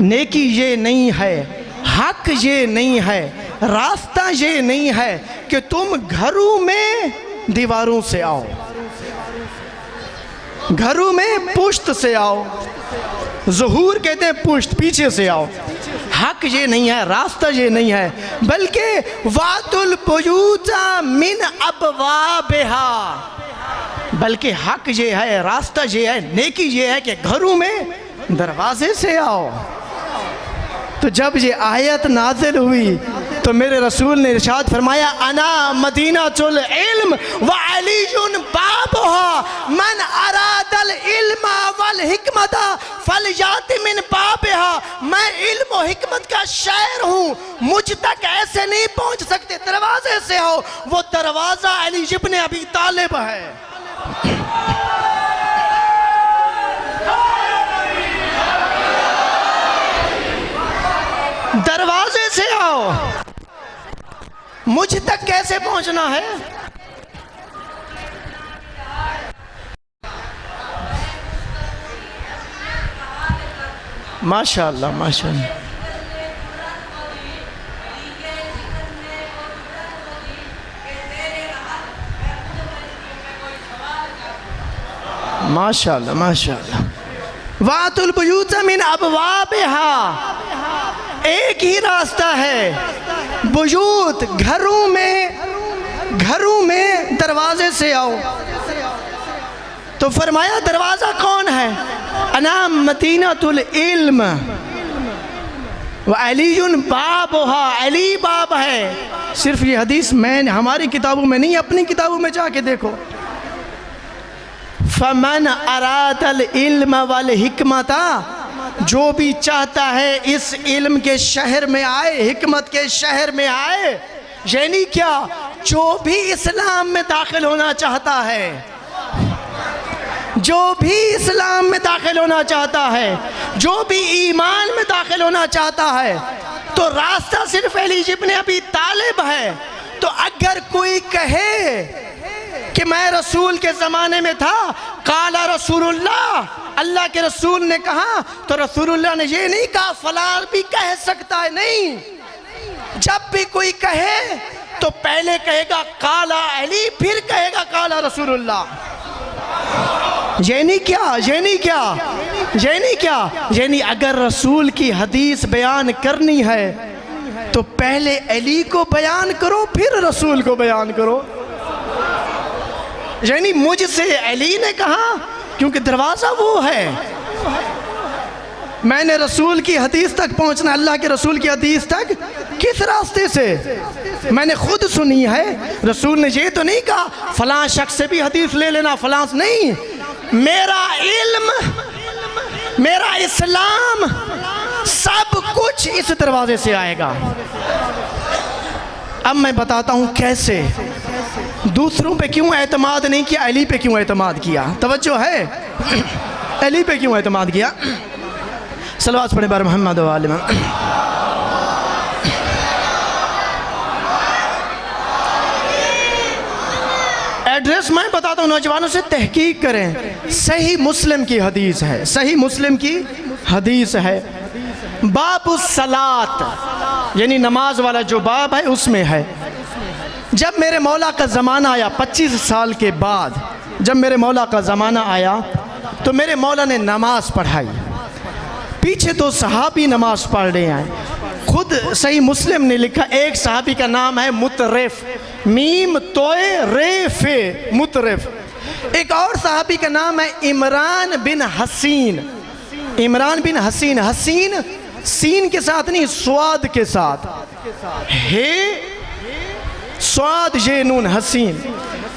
नेकी ये नहीं है, हक ये नहीं है, रास्ता ये नहीं है कि तुम घरों में दीवारों से आओ, घरों में पुश्त से आओ। ज़ुहूर कहते हैं पुश्त, पीछे से आओ। हक ये नहीं है, रास्ता ये नहीं है, बल्कि वातुल बुयूता मिन अबवाबिहा, बल्कि हक ये है, रास्ता ये है, नेकी ये है कि घरों में दरवाजे से आओ। तो जब ये आयत नाजिल हुई तो मेरे रसूल ने इरशाद फरमाया अना मदीनातुल इल्म व अलीयुन बाबुहा मन अरादल इल्म वल हिकमता फलयाति मिन बाबिहा। मैं इल्म और हिकमत का शायर हूँ, मुझ तक ऐसे नहीं पहुँच सकते, दरवाजे से हो। वो दरवाज़ा अली इब्न अबी तालिब है। दरवाजे से आओ, मुझ तक कैसे पहुंचना है? माशाअल्लाह माशाअल्लाह। माशाअल्लाह माशाअल्लाह। वातुल बुयूत मिन अबवाबिहा, एक ही रास्ता है, बुयूत घरों में दरवाजे से आओ। तो फरमाया दरवाज़ा कौन है? अना मदीनातुल इल्म व अलीयुन बाबुहा, अली बाब है। सिर्फ ये हदीस मैं हमारी किताबों में नहीं, अपनी किताबों में जाके देखो। फमन अरादल इल्म वल हिकमता जो भी चाहता है इस इल्म के शहर में आए, हिकमत के शहर में आए। यानी क्या, जो भी इस्लाम में दाखिल होना चाहता है, जो भी इस्लाम में दाखिल होना चाहता है, जो भी ईमान में दाखिल होना चाहता है, तो रास्ता सिर्फ अली इब्न अबी तालिब है। तो अगर कोई कहे कि मैं रसूल के ज़माने में था, काला रसूलुल्लाह, अल्लाह के रसूल ने कहा, तो रसूलुल्लाह ने ये नहीं कहा फलां भी कह सकता है। नहीं, जब भी कोई कहे तो पहले कहेगा काला अली, फिर कहेगा काला रसूलुल्लाह। ये नहीं क्या, ये नहीं क्या, ये नहीं क्या, यानी अगर रसूल की हदीस बयान करनी है तो पहले अली को बयान करो, फिर रसूल को बयान करो। यानी मुझसे अली ने कहा, क्योंकि दरवाज़ा वो है। मैंने रसूल की हदीस तक पहुंचना, अल्लाह के रसूल की हदीस तक किस रास्ते से? मैंने खुद सुनी है। रसूल ने ये तो नहीं कहा फलां शख्स से भी हदीस ले लेना, फलां से नहीं। मेरा इल्म, मेरा इस्लाम, सब कुछ इस दरवाजे से आएगा। अब मैं बताता हूँ कैसे। दूसरों पे क्यों एतमाद नहीं किया, अली पे क्यों एतमाद किया? तवज्जो है? अली पे क्यों एतमाद किया? सलवात पढ़े बार मोहम्मद व आले मोहम्मद। एड्रेस मैं बताता हूँ, नौजवानों से तहकीक करें। सही मुस्लिम की हदीस है, सही मुस्लिम की हदीस है। बाब सलात, यानी नमाज वाला जो बाब है उसमें है। जब मेरे मौला का ज़माना आया, 25 साल के बाद जब मेरे मौला का ज़माना आया, तो मेरे मौला ने नमाज पढ़ाई। पीछे तो सहाबी नमाज पढ़ रहे हैं। खुद सही मुस्लिम ने लिखा, एक सहाबी का नाम है मुतरिफ, मीम तोए रेफे, मुतरिफ। एक और सहाबी का नाम है इमरान बिन हसीन, इमरान बिन हसीन। हसीन सीन के साथ नहीं, स्वाद के साथ, हे स्वाद ये नून, हसीन।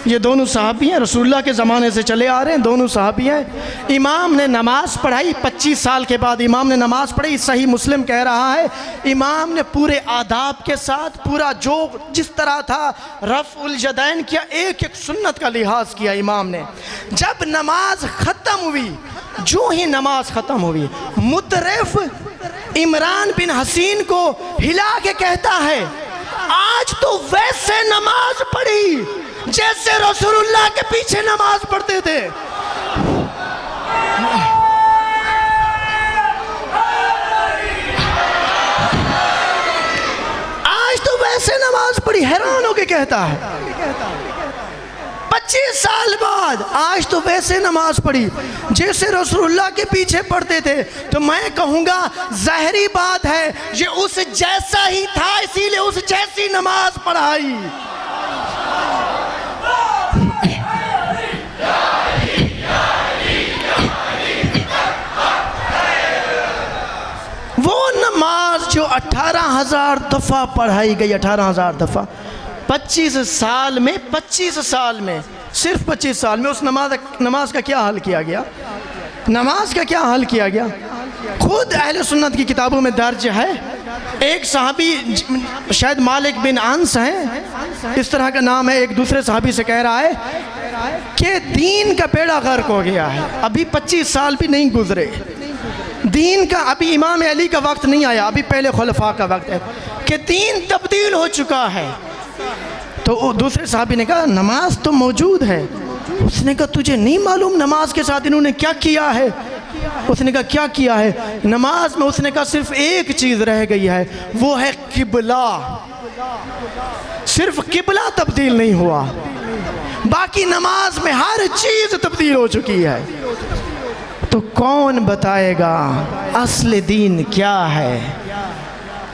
ये दोनों सहाबी हैं, रसूलुल्लाह के ज़माने से चले आ रहे हैं, दोनों सहाबी हैं। इमाम ने नमाज़ पढ़ाई, 25 साल के बाद इमाम ने नमाज़ पढ़ी। सही मुस्लिम कह रहा है, इमाम ने पूरे आदाब के साथ, पूरा जो जिस तरह था रफ़उल यदैन किया, एक एक सुन्नत का लिहाज किया इमाम ने। जब नमाज ख़त्म हुई, जो ही नमाज ख़त्म हुई, मुतरिफ इमरान बिन हसीन को हिला के कहता है, आज तो वैसे नमाज पढ़ी जैसे रसूलुल्लाह के पीछे नमाज पढ़ते थे। आज तो वैसे नमाज पढ़ी, हैरान होके कहता है। 25 साल बाद आज तो वैसे नमाज पढ़ी जैसे रसूलुल्लाह के पीछे पढ़ते थे। तो मैं कहूँगा ज़ाहिरी बात है, ये उस जैसा ही था, इसीलिए उस जैसी नमाज पढ़ाई। वो नमाज जो 18,000 दफ़ा पढ़ाई गई, 18,000 दफ़ा 25 साल में, 25 साल में, सिर्फ 25 साल में उस नमाज का क्या हल किया गया? नमाज का क्या हल किया गया? खुद अहले सुन्नत की किताबों में दर्ज है। एक सहाबी, शायद मालिक बिन अंस हैं, इस तरह का नाम है, एक दूसरे सहाबी से कह रहा है कि दीन का बेड़ा गर्क हो गया है। अभी 25 साल भी नहीं गुजरे, दीन का अभी इमाम अली का वक्त नहीं आया, अभी पहले खुलफा का वक्त है कि दीन तब्दील हो चुका है। तो दूसरे साहबी ने कहा नमाज तो मौजूद है। उसने कहा तुझे नहीं मालूम नमाज के साथ इन्होंने क्या किया है? उसने कहा क्या किया है? नमाज में उसने कहा सिर्फ एक चीज़ रह गई है, वो है किबला। सिर्फ किबला तब्दील नहीं हुआ, बाकी नमाज में हर चीज़ तब्दील हो चुकी है। तो कौन बताएगा असल दीन क्या है?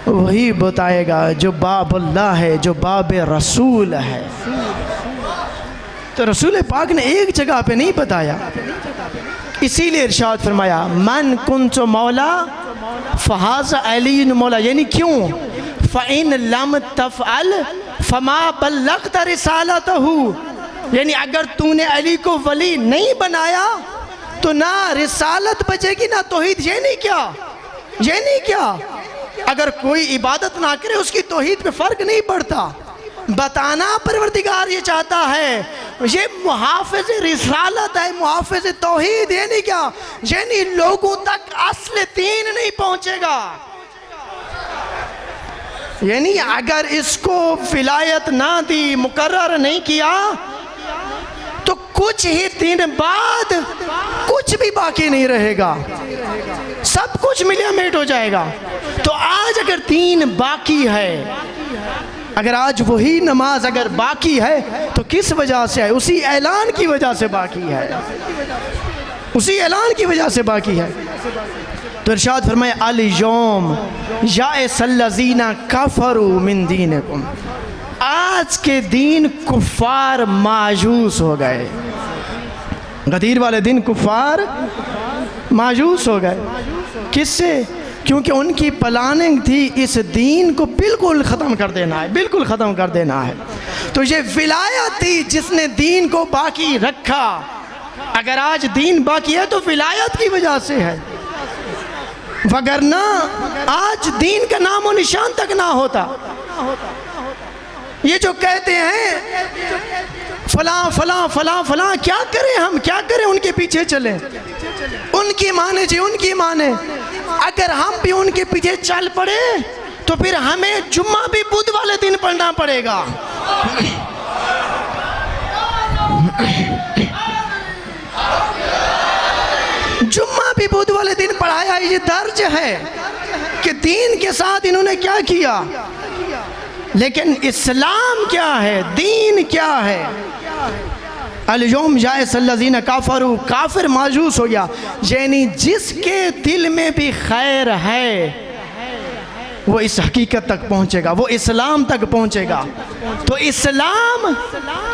वही बताएगा जो बाबुल्लाह है, जो बाब रसूल है। तो रसूल पाक ने एक जगह पे नहीं बताया, इसीलिए इरशाद फरमाया मन कुंतो मौला फहाज़ा अली मौला। यानी क्यों? फ़इन लम तफ़अल फमा बल्लग़त रिसालतहू। यानी अगर तूने अली को वली नहीं बनाया तो ना रिसालत बचेगी ना तौहीद। ये नहीं क्या अगर कोई इबादत ना करे उसकी तौहीद पे फ़र्क नहीं पड़ता। बताना परवरदिगार ये चाहता है, ये मुहाफ़िज़ रिसालत है, मुहाफ़िज़ तौहीद। ये नहीं क्या, ये नहीं लोगों तक अस्ल दीन नहीं पहुँचेगा। यानी अगर इसको विलायत ना दी, मुकर्रर नहीं किया, तो कुछ ही दिन बाद कुछ भी बाकी नहीं रहेगा, सब कुछ मिलिया मेट हो जाएगा। तो आज अगर दीन बाकी है, अगर आज वही नमाज अगर बाकी है तो किस वजह से है? उसी ऐलान की वजह से बाकी है, उसी ऐलान की वजह से बाकी है। तो इरशाद फरमाए अल यौम याइसल्लज़ीना कफ़रू मिन दीनिकुम, आज के दिन कुफ़ार मायूस हो गए। गदीर वाले दिन कुफ़ार मायूस हो गए। किससे? क्योंकि उनकी प्लानिंग थी इस दीन को बिल्कुल ख़त्म कर देना है, बिल्कुल ख़त्म कर देना है। तो ये विलायत थी जिसने दीन को बाकी रखा। अगर आज दीन बाकी है तो विलायत की वजह से है, वगरना आज दीन का नामो निशान तक ना होता। ये जो कहते हैं फलां फलां फलां फलां, क्या करें हम, क्या करें, उनके पीछे चलें, उनकी माने जी, उनकी माने। अगर हम भी उनके पीछे चल पड़े तो फिर हमें जुम्मा भी बुध वाले दिन पढ़ना पड़ेगा। जुम्मा भी बुध वाले दिन पढ़ाया। ये दर्ज है कि दीन के साथ इन्होंने क्या किया। लेकिन इस्लाम क्या है, दीन क्या है? अल यौम याइसल्लज़ीना कफ़रू, काफिर मायूस हो गया। यानी जिसके दिल में भी खैर है वो इस हकीकत तक पहुँचेगा, वो इस्लाम तक पहुँचेगा। तो इस्लाम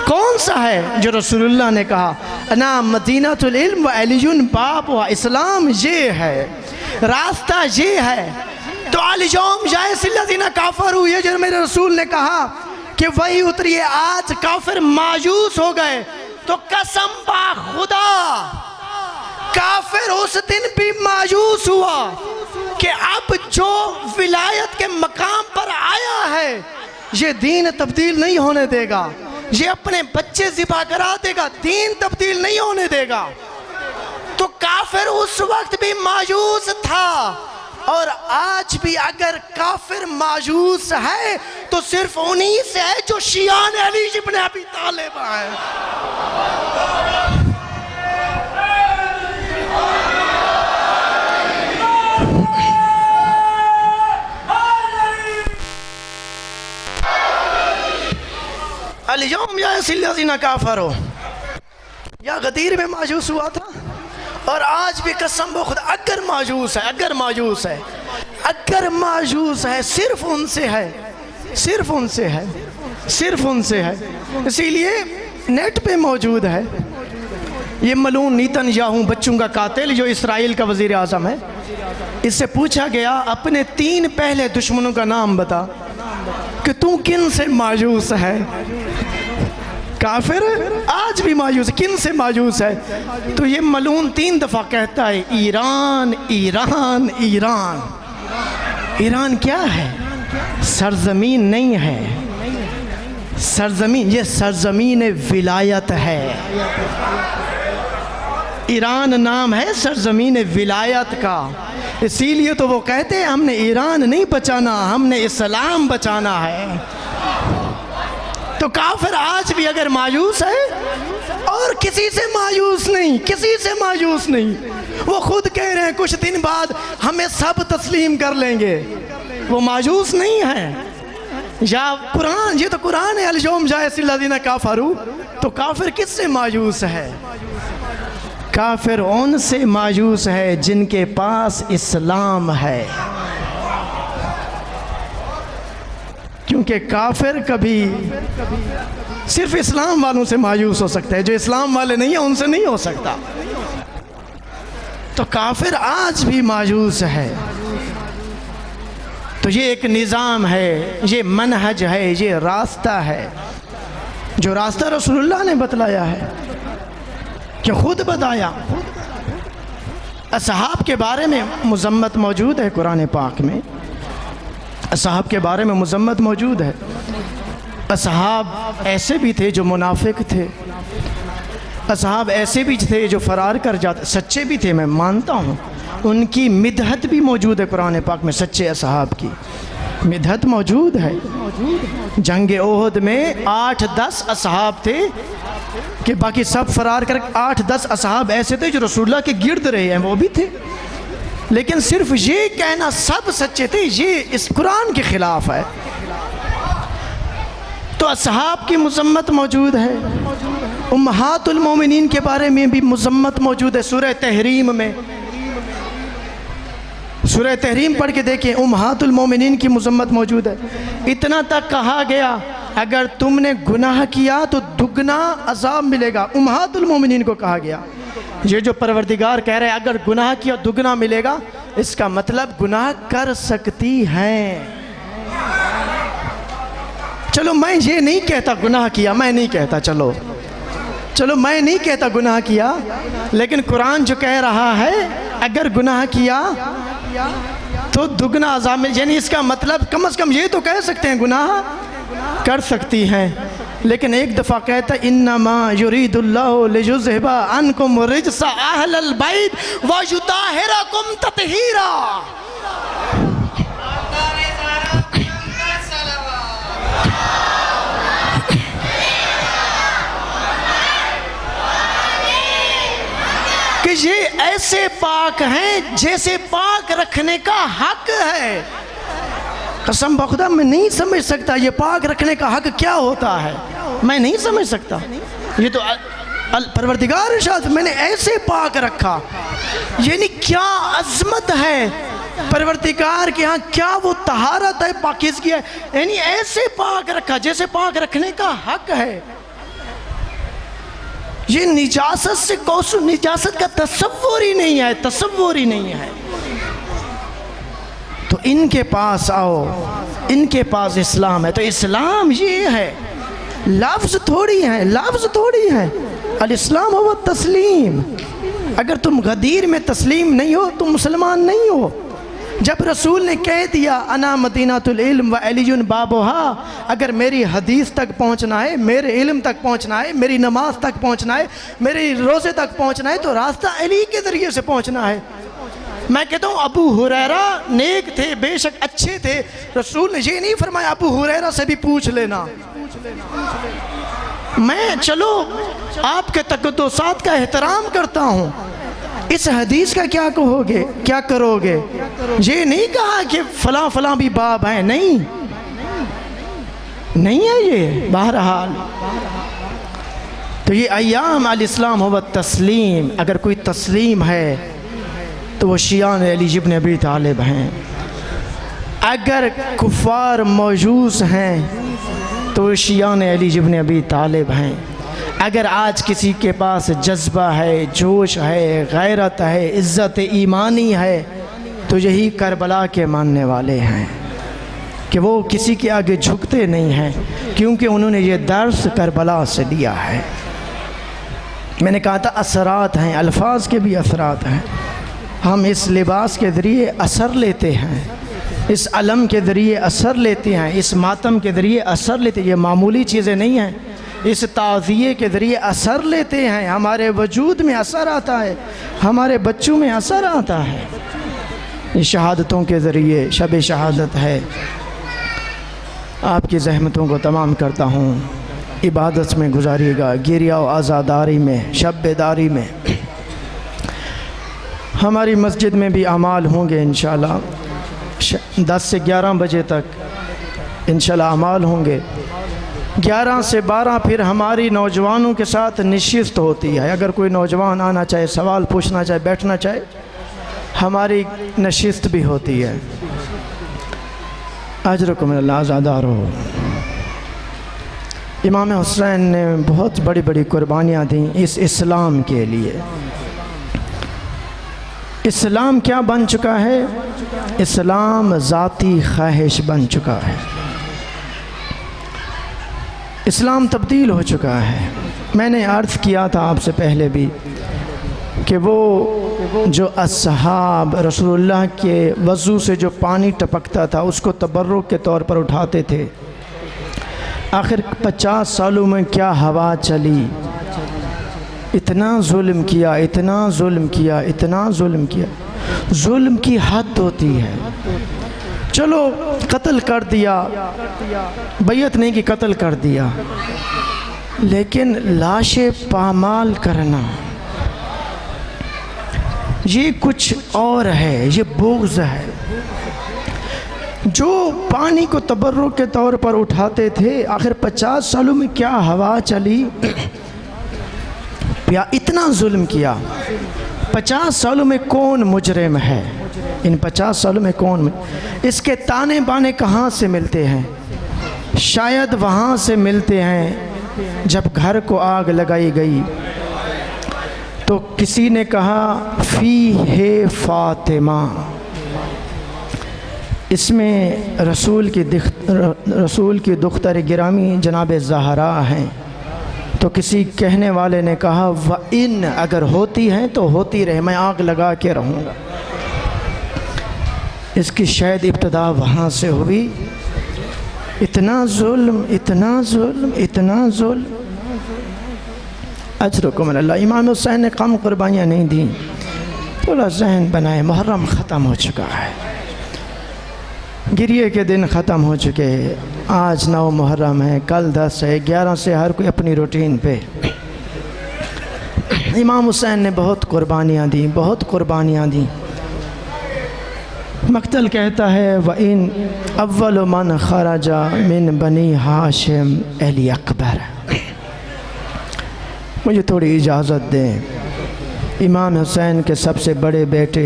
कौन सा है? जो रसूलुल्लाह ने कहा अना मदीनतुल इल्म व अलीयुन बाबुहा, इस्लाम ये है, रास्ता ये है। तो अल यौम याइसल्लज़ीना कफ़रू, ये जो मेरे रसूल ने कहा कि वही उतरी है। आज काफिर मायूस हो गए। तो कसम बा खुदा, काफिर उस दिन भी मायूस हुआ कि अब जो विलायत के मकाम पर आया है ये दीन तब्दील नहीं होने देगा, ये अपने बच्चे ज़िबा करा देगा, दीन तब्दील नहीं होने देगा। तो काफिर उस वक्त भी मायूस था, और आज भी अगर काफिर मायूस है तो सिर्फ उन्हीं से है जो शियान अली इब्न अबी तालिब है। अल यौम याइसल्लज़ीना कफ़रू, या गदीर में मायूस हुआ था, और आज भी कसम ब खुदा अगर मायूस है, अगर मायूस है, अगर मायूस है, सिर्फ उनसे है, सिर्फ उनसे है, सिर्फ उनसे है। इसीलिए नेट पे मौजूद है ये मलून नेतन्याहू, बच्चों का कातिल, जो इसराइल का वज़ीर आज़म है। इससे पूछा गया अपने 3 पहले दुश्मनों का नाम बता कि तू किन से मायूस है। काफिर आज भी मायूस, किन से मायूस है? तो ये मलून 3 दफ़ा कहता है ईरान ईरान ईरान। ईरान क्या है? सरजमीन नहीं है, सरजमीन, ये सरजमीन विलायत है। ईरान नाम है सरजमीन विलायत का। इसीलिए तो वो कहते हैं हमने ईरान नहीं बचाना, हमने इस्लाम बचाना है। तो काफिर आज भी अगर मायूस है, और किसी से मायूस नहीं, किसी से मायूस नहीं, वो खुद कह रहे हैं कुछ दिन बाद हमें सब तस्लीम कर लेंगे, वो मायूस नहीं है। या कुरान, ये तो कुरान है, अल यौम याइसल्लज़ीना कफ़रू। तो काफिर किससे मायूस है? काफिर उनसे मायूस है जिनके पास इस्लाम है। क्योंकि काफिर कभी सिर्फ इस्लाम वालों से मायूस हो सकता है, जो इस्लाम वाले नहीं है उनसे नहीं हो सकता। तो काफिर आज भी मायूस है। तो ये एक निज़ाम है, ये मनहज है, ये रास्ता है, जो रास्ता रसूलुल्लाह ने बतलाया है, कि खुद बताया असहाब के बारे में मज़म्मत मौजूद है कुरान पाक में। असहाब के बारे में मज़म्मत मौजूद है। असहाब ऐसे भी थे जो मुनाफिक थे, असहाब ऐसे भी थे जो फ़रार कर जाते, सच्चे भी थे, मैं मानता हूँ। उनकी मिदहत भी मौजूद है कुरान पाक में, सच्चे असहाब की मिदहत मौजूद है। जंग ओहद में 8-10 असहाब थे कि बाकी सब फ़रार कर, 8-10 असहाब ऐसे थे जो रसूलुल्लाह के गिर्द रहे हैं, वो भी थे। लेकिन सिर्फ ये कहना सब सच्चे थे, ये इस कुरान के ख़िलाफ़ है। तो असहाब की मज़म्मत मौजूद है। उम्महातुल मोमिनीन के बारे में भी मज़म्मत मौजूद है सूरह तहरीम में। सूरह तहरीम पढ़ के देखें, उम्महातुल मोमिनीन की मज़म्मत मौजूद है। इतना तक कहा गया अगर तुमने गुनाह किया तो दुगना अज़ाब मिलेगा। उम्महातुल मोमिनीन को कहा गया। ये जो परवरदिगार कह रहे हैं अगर गुनाह किया दुगना मिलेगा, इसका मतलब गुनाह कर सकती हैं। चलो मैं ये नहीं कहता गुनाह किया, मैं नहीं कहता, चलो मैं नहीं कहता गुनाह किया, लेकिन कुरान जो कह रहा है अगर गुनाह किया तो दुगना अज़ाब में, यानी इसका मतलब कम से कम ये तो कह सकते हैं गुनाह कर सकती हैं। लेकिन एक दफ़ा कहता इन्नमा युरीदुल्लाहु लियुज़हिबा अन्कुम रिज्सा अहलल बैत व युताहिरकुम तत्हीरा। कि ये ऐसे पाक हैं जैसे पाक रखने का हक है। कसम बखुदा मैं नहीं समझ सकता ये पाक रखने का हक क्या होता है, मैं नहीं समझ सकता। ये तो परवरदिगार इरशाद मैंने ऐसे पाक रखा, यानी क्या अज़मत है परवरदिगार के यहाँ, क्या वो तहारत है, पाकीज़गी है, यानी ऐसे पाक रखा जैसे पाक रखने का हक है। ये निजासत से कौसु, निजासत का तसव्वुर ही नहीं है, तसव्वुर ही नहीं है। तो इनके पास आओ, इनके पास इस्लाम है। तो इस्लाम ये है, लफ्ज़ थोड़ी है, लफ्ज़ थोड़ी है। अल इस्लाम हुवा तस्लीम। अगर तुम गदीर में तस्लीम नहीं हो तुम मुसलमान नहीं हो। जब रसूल ने कह दिया अना मदीनातुल इल्म व अलीयुन बाबुहा, अगर मेरी हदीस तक पहुंचना है, मेरे इल्म तक पहुंचना है, मेरी नमाज तक पहुंचना है, मेरे रोज़े तक पहुंचना है, तो रास्ता अली के ज़रिए से पहुंचना है। मैं कहता हूँ अबू हुरैरा नेक थे, बेशक अच्छे थे, रसूल ने ये नहीं फरमाया अबू हुरैरा से भी पूछ लेना। मैं चलो आपके तक़द्दुसात का एहतराम करता हूँ, इस हदीस का क्या कहोगे, क्या करोगे? ये नहीं कहा कि फ़लाँ फ़लाँ भी बाब हैं, नहीं है ये। बहरहाल तो ये अय्याम अल इस्लाम हुवा तस्लीम। अगर कोई तस्लीम है तो वो शियान अली इब्न अबी तालिब हैं। अगर कुफ़ार मौजूद हैं तो वो शियान अली इब्न अबी तालिब हैं। अगर आज किसी के पास जज्बा है, जोश है, गैरत है, इज़्ज़त ईमानी है, तो यही करबला के मानने वाले हैं कि वो किसी के आगे झुकते नहीं हैं, क्योंकि उन्होंने ये दर्स करबला से लिया है। मैंने कहा था असरात हैं, अल्फाज के भी असरात हैं। हम इस लिबास के ज़रिए असर लेते हैं, इस अलम के ज़रिए असर लेते हैं, इस मातम के ज़रिए असर लेते हैं। ये मामूली चीज़ें नहीं हैं। इस ताज़िये के ज़रिए असर लेते हैं, हमारे वजूद में असर आता है, हमारे बच्चों में असर आता है। ये शहादतों के ज़रिए शब शहादत है। आपकी ज़हमतों को तमाम करता हूँ, इबादत में गुजारिएगा, गिरिया व आज़ादारी में, शब बेदारी में। हमारी मस्जिद में भी अमाल होंगे इंशाअल्लाह, 10 से 11 बजे तक इंशाअल्लाह अमाल होंगे। 11 से 12 फिर हमारी नौजवानों के साथ नशिस्त होती है। अगर कोई नौजवान आना चाहे, सवाल पूछना चाहे, बैठना चाहे, हमारी नशिस्त भी होती है। अजरकुम अल्लाह ज़ादा रहो। इमाम हुसैन ने बहुत बड़ी बड़ी कुर्बानियाँ दी इस इस्लाम के लिए। इस्लाम क्या बन चुका है? इस्लाम ज़ाती ख्वाहिश बन चुका है। इस्लाम तब्दील हो चुका है। मैंने अर्ज़ किया था आपसे पहले भी कि वो जो अस्हाब रसूलुल्लाह के वज़ू से जो पानी टपकता था उसको तबर्रुक के तौर पर उठाते थे। आखिर 50 सालों में क्या हवा चली, इतना जुल्म किया, इतना जुल्म किया, इतना जुल्म किया। जुल्म की हद होती है। चलो कत्ल कर दिया, बैयत नहीं की कत्ल कर दिया, लेकिन लाशें पामाल करना ये कुछ और है, ये बुग़्ज़ है। जो पानी को तबर्रुक के तौर पर उठाते थे, आखिर 50 सालों में क्या हवा चली, या इतना जुल्म किया। 50 सालों में कौन मुजरिम है, इन 50 सालों में कौन, इसके ताने बाने कहाँ से मिलते हैं? शायद वहाँ से मिलते हैं जब घर को आग लगाई गई तो किसी ने कहा फ़ी है फ़ातिमा, इसमें रसूल की दुख्तर गिरामी जनाब ज़हरा हैं। तो किसी कहने वाले ने कहा व इन, अगर होती हैं तो होती रहे, मैं आग लगा के रहूँगा। इसकी शायद इब्तिदा वहाँ से हुई। इतना जुल्म, इतना जुल्म, इतना जुल्म। अजरुकुम अल्लाह। इमाम हुसैन ने कम कुर्बानियाँ नहीं दी, थोड़ा जहन बनाए। मुहर्रम ख़त्म हो चुका है, गिरिए के दिन ख़त्म हो चुके हैं। आज 9 मुहर्रम है, कल 10 है, 11 से हर कोई अपनी रूटीन पे। इमाम हुसैन ने बहुत कुर्बानियाँ दी, बहुत कुर्बानियाँ दी। मक्तल कहता है व इन अव्वल मन खरजा मिन बनी हाशिम अली अकबर। मुझे थोड़ी इजाज़त दें, इमाम हुसैन के सबसे बड़े बेटे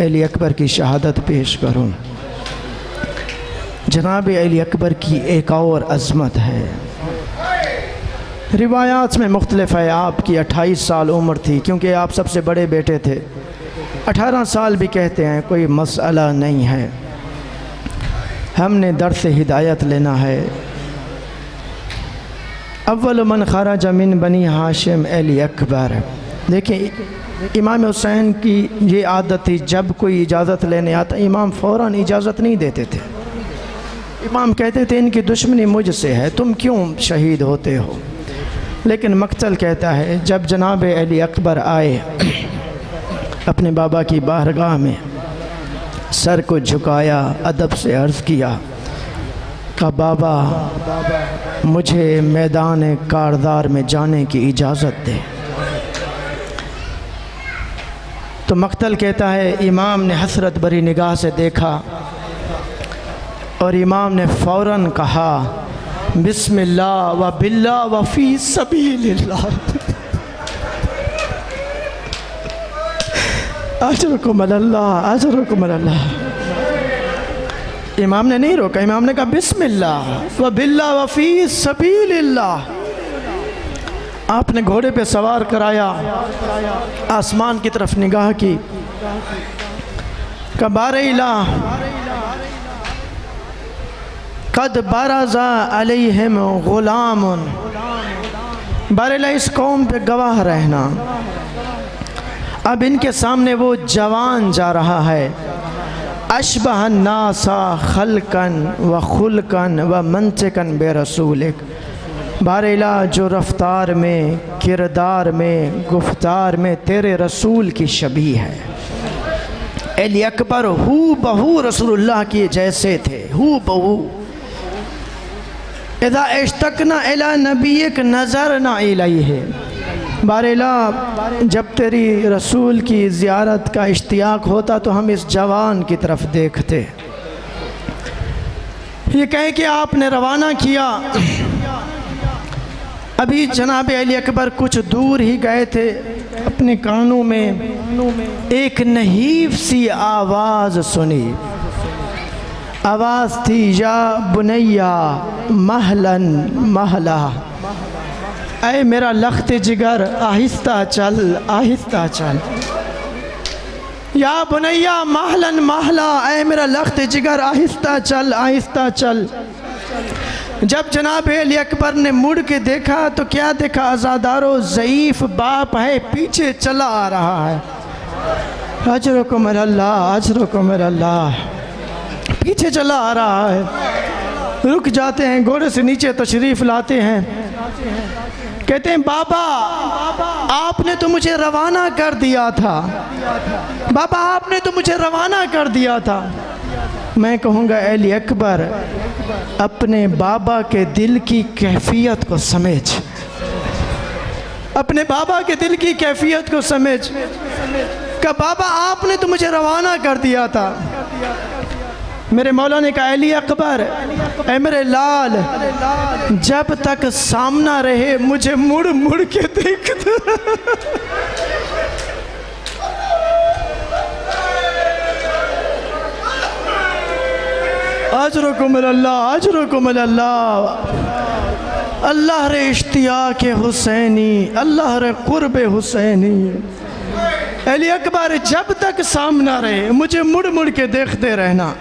अली अकबर की शहादत पेश करूं। जनाब अली अकबर की एक और अज़मत है। रिवायात में मुख्तलिफ है। आपकी 28 साल उम्र थी, क्योंकि आप सबसे बड़े बेटे थे। 18 साल भी कहते हैं, कोई मसला नहीं है। हमने दर्स से हिदायत लेना है। अव्वल मन खरज मिन बनी हाशिम अली अकबर। देखिए, इमाम हुसैन की ये आदत थी, जब कोई इजाज़त लेने आता इमाम फ़ौरन इजाज़त नहीं देते थे। इमाम कहते थे इनकी दुश्मनी मुझसे है, तुम क्यों शहीद होते हो। लेकिन मक्तल कहता है जब जनाब अली अकबर आए अपने बाबा की बारगाह में, सर को झुकाया, अदब से अर्ज़ किया का बाबा मुझे मैदान कारदार में जाने की इजाज़त दे। तो मक्तल कहता है इमाम ने हसरत भरी निगाह से देखा और इमाम ने फ़ौरन कहा बिस्मिल्लाह व बिल्लाह व फ़ी सबीलिल्लाह। अजरुकुम अल्लाह, अजरुकुम अल्लाह। इमाम ने नहीं रोका, इमाम ने कहा बिस्मिल्लाह व बिल्लाह व फ़ी सबीलिल्लाह। आपने घोड़े पे सवार कराया, आसमान की तरफ निगाह की, कबारेला कद बारज़ा अलैहिम गुलामुन। बारेला इस कौम पे गवाह रहना, अब इनके सामने वो जवान जा रहा है। अशबह नासा खलकन व खुलकन व मंतिकन बेरसूलिक। बारेला जो रफ्तार में, किरदार में, गुफ्तार में तेरे रसूल की शबी है। अली अकबर हू बहू रसूलुल्लाह के जैसे थे, हू बहू। इदा इश्तकना इला नबीक नज़र ना इलैहि। बारेला जब तेरी रसूल की ज़ियारत का इश्तियाक होता तो हम इस जवान की तरफ देखते। ये कह के आपने रवाना किया। अभी जनाब अली अकबर कुछ दूर ही गए थे, अपने कानों में एक नहीफ सी आवाज़ सुनी। आवाज़ थी या बुनैया महलन महला। ऐ मेरा लख्त जिगर आहिस्ता चल, आहिस्ता चल। या बुनैया महलन महला, ऐ मेरा लख्त जिगर आहिस्ता चल, आहिस्ता चल। जब जनाब अली अकबर ने मुड़ के देखा तो क्या देखा, अज़ादारो ज़ईफ़ बाप है, पीछे चला आ रहा है। अजरुकुम अल्लाह, अजरुकुम अल्लाह, पीछे चला आ रहा है। रुक जाते हैं, घोड़े से नीचे तशरीफ़ लाते हैं, कहते हैं बाबा आपने तो मुझे रवाना कर दिया था, बाबा आपने तो मुझे रवाना कर दिया था। मैं कहूँगा अली अकबर अपने बाबा के दिल की कैफियत को समझ, अपने बाबा के दिल की कैफियत को समझ कि बाबा आपने तो मुझे रवाना कर दिया था। मेरे मौला ने कहा अली अकबर ऐ मेरे लाल, जब तक सामना रहे मुझे मुड़ मुड़ के देखते। अजरुकुम अल्लाह, अजरुकुम अल्लाह। अल्लाह रे इश्तियाक हुसैनी, अल्लाह रे कुर्ब हुसैनी। अली अकबर जब तक सामना रहे मुझे मुड़ मुड़ के देखते रहना।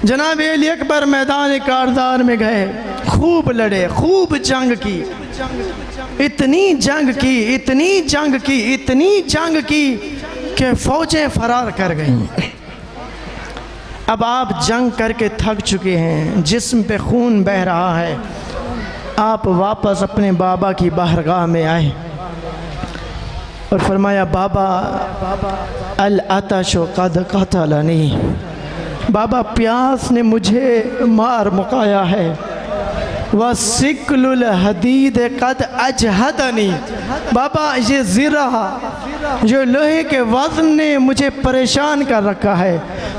जनाब अली अकबर मैदान कारदार में गए, खूब लड़े, खूब जंग की, इतनी जंग की, इतनी जंग की, इतनी जंग की कि फौजें फरार कर गईं। अब आप जंग करके थक चुके हैं, जिस्म पे खून बह रहा है, आप वापस अपने बाबा की बारगाह में आए और फरमाया बाबा अल अतशो कद कतलनी, बाबा प्यास ने मुझे मार मुकाया है, व सिक्लुल हदीद कद अजहदनी, बाबा ये ज़िरा जो लोहे के वज़न ने मुझे परेशान कर रखा है,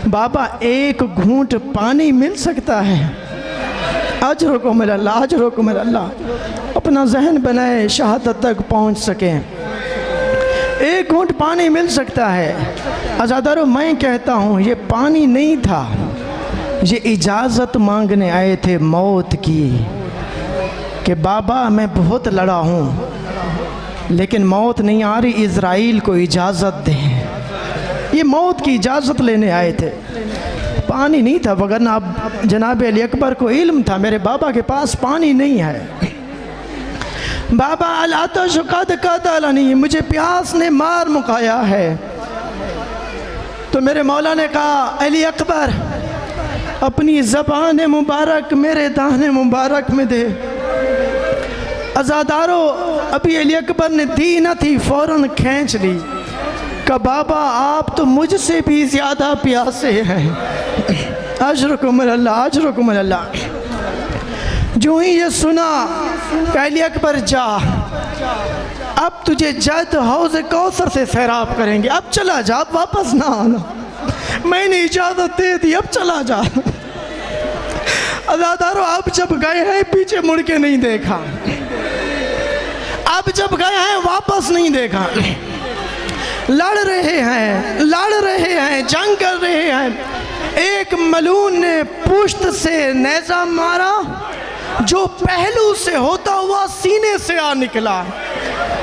बाबा एक घूंट पानी मिल सकता है। अजरुकुम अल्लाह, अजरुकुम अल्लाह। अपना जहन बनाए शहादत तक पहुँच सकें, एक घूंट पानी मिल सकता है। अज़ादारो मैं कहता हूँ ये पानी नहीं था, ये इजाज़त मांगने आए थे मौत की कि बाबा मैं बहुत लड़ा हूँ लेकिन मौत नहीं आ रही, इज़राइल को इजाज़त दें। ये मौत की इजाज़त लेने आए थे, पानी नहीं था। वगरना अब जनाब अली अकबर को इल्म था मेरे बाबा के पास पानी नहीं है। बाबा अल-आतश कद कतलनी, मुझे प्यास ने मार मुकाया है। तो मेरे मौला ने कहा अली अकबर अपनी ज़बान मुबारक मेरे दाने मुबारक में दे। अज़ादारो अभी अली अकबर ने दी न थी, फ़ौरन खींच ली। का बाबा आप तो मुझसे भी ज़्यादा प्यासे हैं। अजरुकुम अल्लाह, अजरुकुम अल्लाह। जो ही ये सुना अली अकबर जा, अब तुझे जद हौज़ कौसर से सैराब करेंगे, अब चला जा, अब वापस ना आना, मैंने इजाज़त दे दी, अब चला जा। अज़ादारो अब जब गए हैं पीछे मुड़ के नहीं देखा, अब जब गए हैं वापस नहीं देखा। लड़ रहे हैं, लड़ रहे हैं, जंग कर रहे हैं। एक मलून ने पुश्त से नेज़ा मारा, जो पहलू से होता हुआ सीने से आ निकला।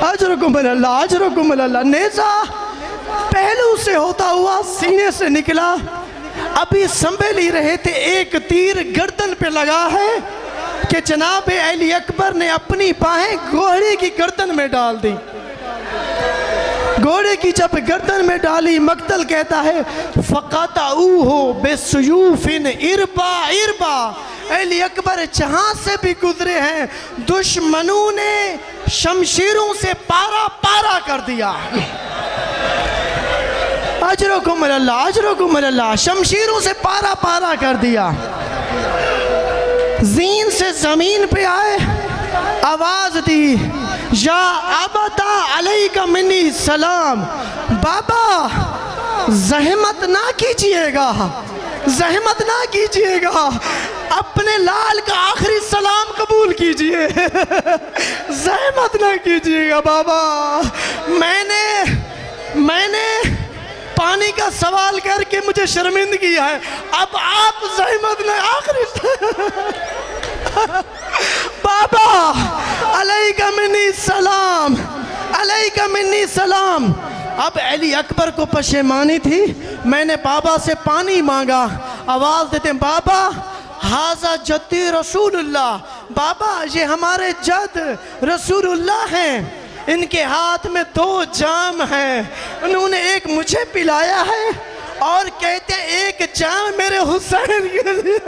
अजरुकुम अल्लाह, अजरुकुम अल्लाह। नेज़ा पहलू से होता हुआ सीने से निकला। अभी संभल ही रहे थे, एक तीर गर्दन पे लगा है कि जनाब अली अकबर ने अपनी बाहें घोड़े की गर्दन में डाल दी। घोड़े की जब गर्दन में डाली, मक्तल कहता है फ़क़तऊहु बिस्सुयूफ़िन इरबा इरबा। अली अकबर जहाँ से भी गुजरे हैं दुश्मनों ने शमशीरों से पारा पारा कर दिया। अजरुकुम अल्लाह, अजरुकुम अल्लाह। शमशीरों से पारा पारा कर दिया। ज़ीन से ज़मीन पे आए, आवाज़ दी या अबता अलैका मिन्नी सलाम। बाबा ज़हमत ना कीजिएगा, ज़हमत ना कीजिएगा, अपने लाल का आखिरी सलाम कबूल कीजिए। ज़हमत ना कीजिएगा बाबा, मैंने पानी का सवाल करके मुझे शर्मिंदगी है, अब आप ज़हमत ना आखिरी। बाबा अलैका मिन्नी सलाम, अलैका मिन्नी सलाम। अब अली अकबर को पशेमानी थी, मैंने बाबा से पानी मांगा। आवाज़ देते बाबा हाजा जद्दी रसूलुल्लाह, बाबा ये हमारे जद रसूलुल्लाह हैं, इनके हाथ में 2 जाम हैं, उन्होंने एक मुझे पिलाया है और कहते हैं एक जाम मेरे हुसैन के लिए।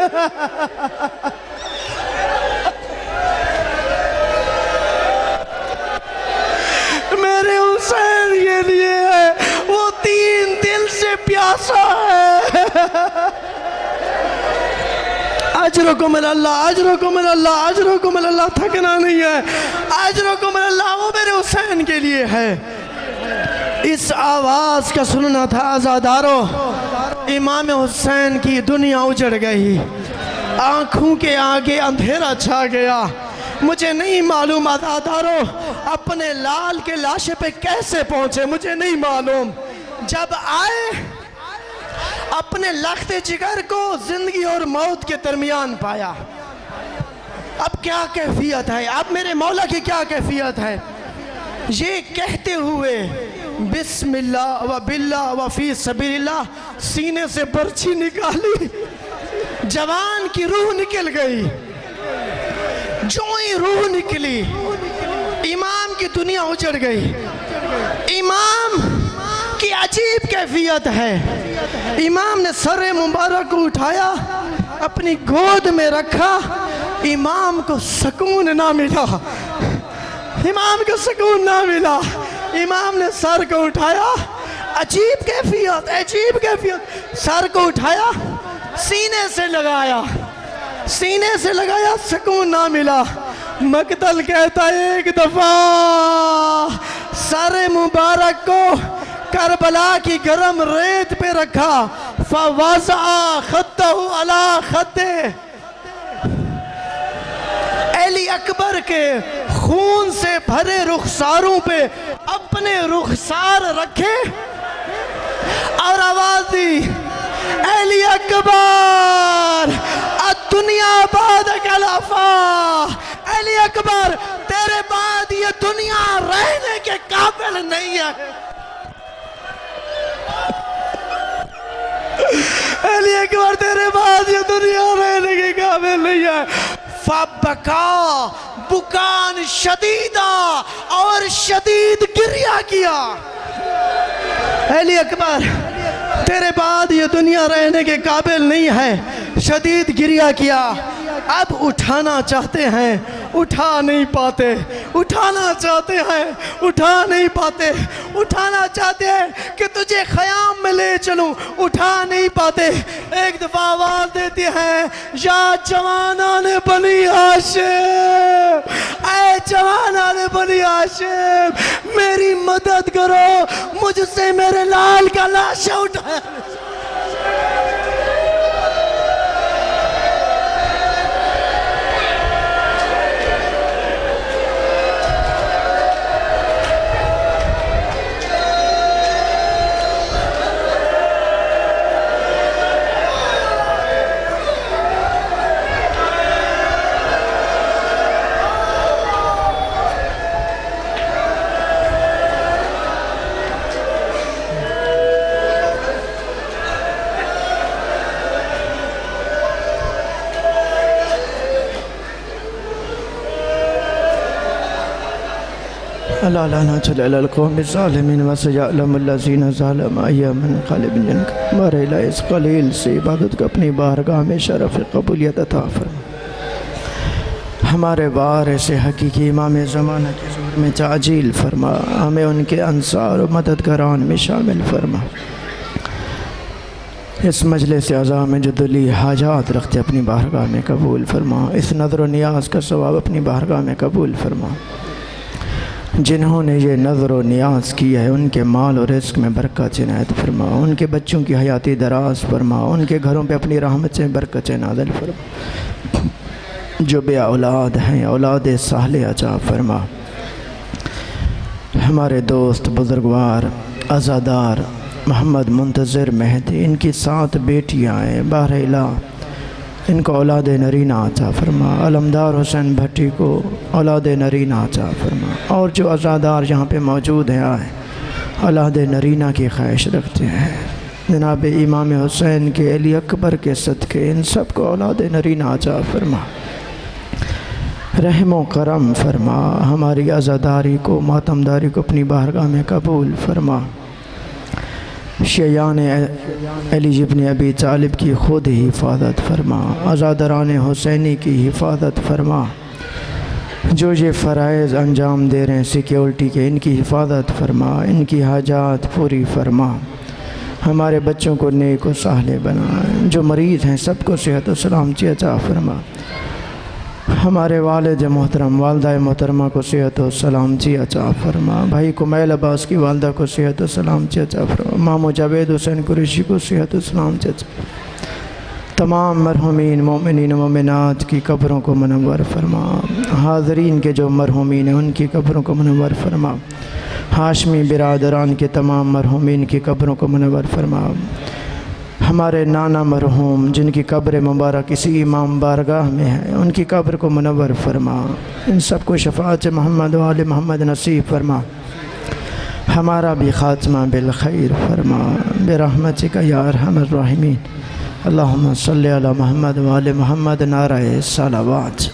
मेरे हुसैन के लिए है, वो 3 दिल से प्यासा है। अजरुकुम अल्लाह, अजरुकुम अल्लाह, अजरुकुम अल्लाह, थकना नहीं है, अजरुकुम अल्लाह, वो मेरे हुसैन के लिए है। इस आवाज़ का सुनना था आज़ादारो, इमाम हुसैन की दुनिया उजड़ गई, आँखों के आगे अंधेरा छा गया। मुझे नहीं मालूम आज़ादारो अपने लाल के लाशे पे कैसे पहुँचे, मुझे नहीं मालूम। जब आए अपने लख्ते जिगर को जिंदगी और मौत के दरमियान पाया। अब क्या कैफियत है, अब मेरे मौला की क्या कैफियत है। ये कहते हुए बिस्मिल्लाह व बिल्लाह व फी सबीलिल्लाह सीने से बर्छी निकाली, जवान की रूह निकल गई। जो ही रूह निकली इमाम की दुनिया उजड़ गई। इमाम की अजीब कैफियत है। इमाम ने सर मुबारक को उठाया, अपनी गोद में रखा, इमाम को सुकून ना मिला, इमाम को सुकून ना मिला। इमाम ने सर को उठाया, अजीब कैफियत, अजीब कैफियत, सर को उठाया, सीने से लगाया, सीने से लगाया, सुकून ना मिला। मकतल कहता एक दफा सर मुबारक को करबला की गरम रेत पे रखा, फवज़ा खत्तहु अला खत्ते, अली अकबर के खून से भरे रुखसारों पे अपने रुखसार रखे और आवाज दी, अली अकबर दुनिया बाद कलाफा, अली अकबर तेरे बाद ये दुनिया रहने के काबिल नहीं है। अली अकबर तेरे बाद ये दुनिया रहने के काबिल नहीं है। फबका बुकान शदीदा, और शदीद गिरिया किया। अली अकबर तेरे बाद ये दुनिया रहने के काबिल नहीं है, शदीद गिरिया किया। अब उठाना चाहते हैं, उठा नहीं पाते, उठाना चाहते हैं, उठा नहीं पाते, उठाना चाहते हैं कि तुझे ख़याम में ले चलूं, उठा नहीं पाते। एक दफ़ा आवाज़ देते हैं, या जवाना ने बनी हाशिम, ऐ जवाना ने बनी हाशिम मेरी मदद करो, मुझसे मेरे लाल का लाशा उठा। अल्लाह लाना चल अल कौम ज़ालिमीन व सयअलमुल्लज़ीना ज़लमू अय्यामन क़ालिबिन। हमारे इलाही इस क़लील से इबादत को अपनी बारगाह में शरफ़ क़बूलियत अता फरमा। हमारे वारिस हकीकी इमाम ज़माना के ज़ुहूर में ताजील फरमा, हमें उनके अंसार और मददगारान में शामिल फरमा। इस मजलिस आज़ा में जो दिली हाजात रखते अपनी बारगाह में कबूल फरमा। इस नज़र व नियाज़ का सवाब अपनी बारगाह में कबूल फरमा। जिन्होंने ये नज़र व नियाज़ किया है उनके माल और रिज़्क़ में बरकत इनायत फरमा, उनके बच्चों की हयाती दराज फरमा, उनके घरों पे अपनी रहमत से बरकत नाज़िल फरमा। जो बे औलाद हैं औलाद साले अता फरमा। हमारे दोस्त बुज़ुर्गवार अज़ादार मोहम्मद मुंतज़िर मेहदी, इनकी 7 बेटियाँ हैं, बहरइला इनको औलाद नरीना अता फरमा। अलमदार हुसैन भट्टी को औलाद नरीना अता फरमा। और जो अज़ादार यहाँ पे मौजूद हैं आए औलाद नरीना की ख्वाहिश रखते हैं, जनाब इमाम हुसैन के अली अकबर के सदक़े इन सब को औलाद नरीना अता फरमा, रहम करम फरमा, हमारी आज़ादारी को मातमदारी को अपनी बारगाह में कबूल फरमा। शयान अली इब्न अबी तालिब की ख़ुद हिफाजत फरमा, आज़ादरान हुसैनी की हिफाजत फरमा। जो ये फ़राइज़ अंजाम दे रहे हैं सिक्योरिटी के, इनकी हिफाजत फरमा, इनकी हाजात पूरी फरमा। हमारे बच्चों को नेक व साले बना, जो मरीज़ हैं सबको सेहत व सलामती अता फरमा। हमारे वालिद मोहतरम वालदा मोहतरमा को सेहत व सलामती अता फरमा। भाई कुमैल अब्बास की वालदा को सेहत व सलामती अता फरमा। मामू जावेद हुसैन कुरैशी को सेहत व सलामती अता फरमा। तमाम मरहुमीन मोमिनीन मोमिनात की कब्रों को मुनव्वर फरमा। हाज़रीन के जो मरहुमीन हैं उनकी कब्रों को मुनव्वर फरमा। हाशमी बिरादरान के तमाम मरहुमीन की कब्रों को मुनव्वर फरमा। हमारे नाना मरहूम जिनकी कब्र मुबारक इसी इमाम बारगाह में है, उनकी कब्र को मुनव्वर फरमा। इन सबको शफ़ाअत मोहम्मद वाले मोहम्मद नसीब फरमा। हमारा भी ख़ात्मा बिल खैर फरमा बिरहमतिका या अरहमर राहिमीन। अल्लाहुम्मा सल्लि अला मोहम्मद वाले मोहम्मद। नाराए सलावत।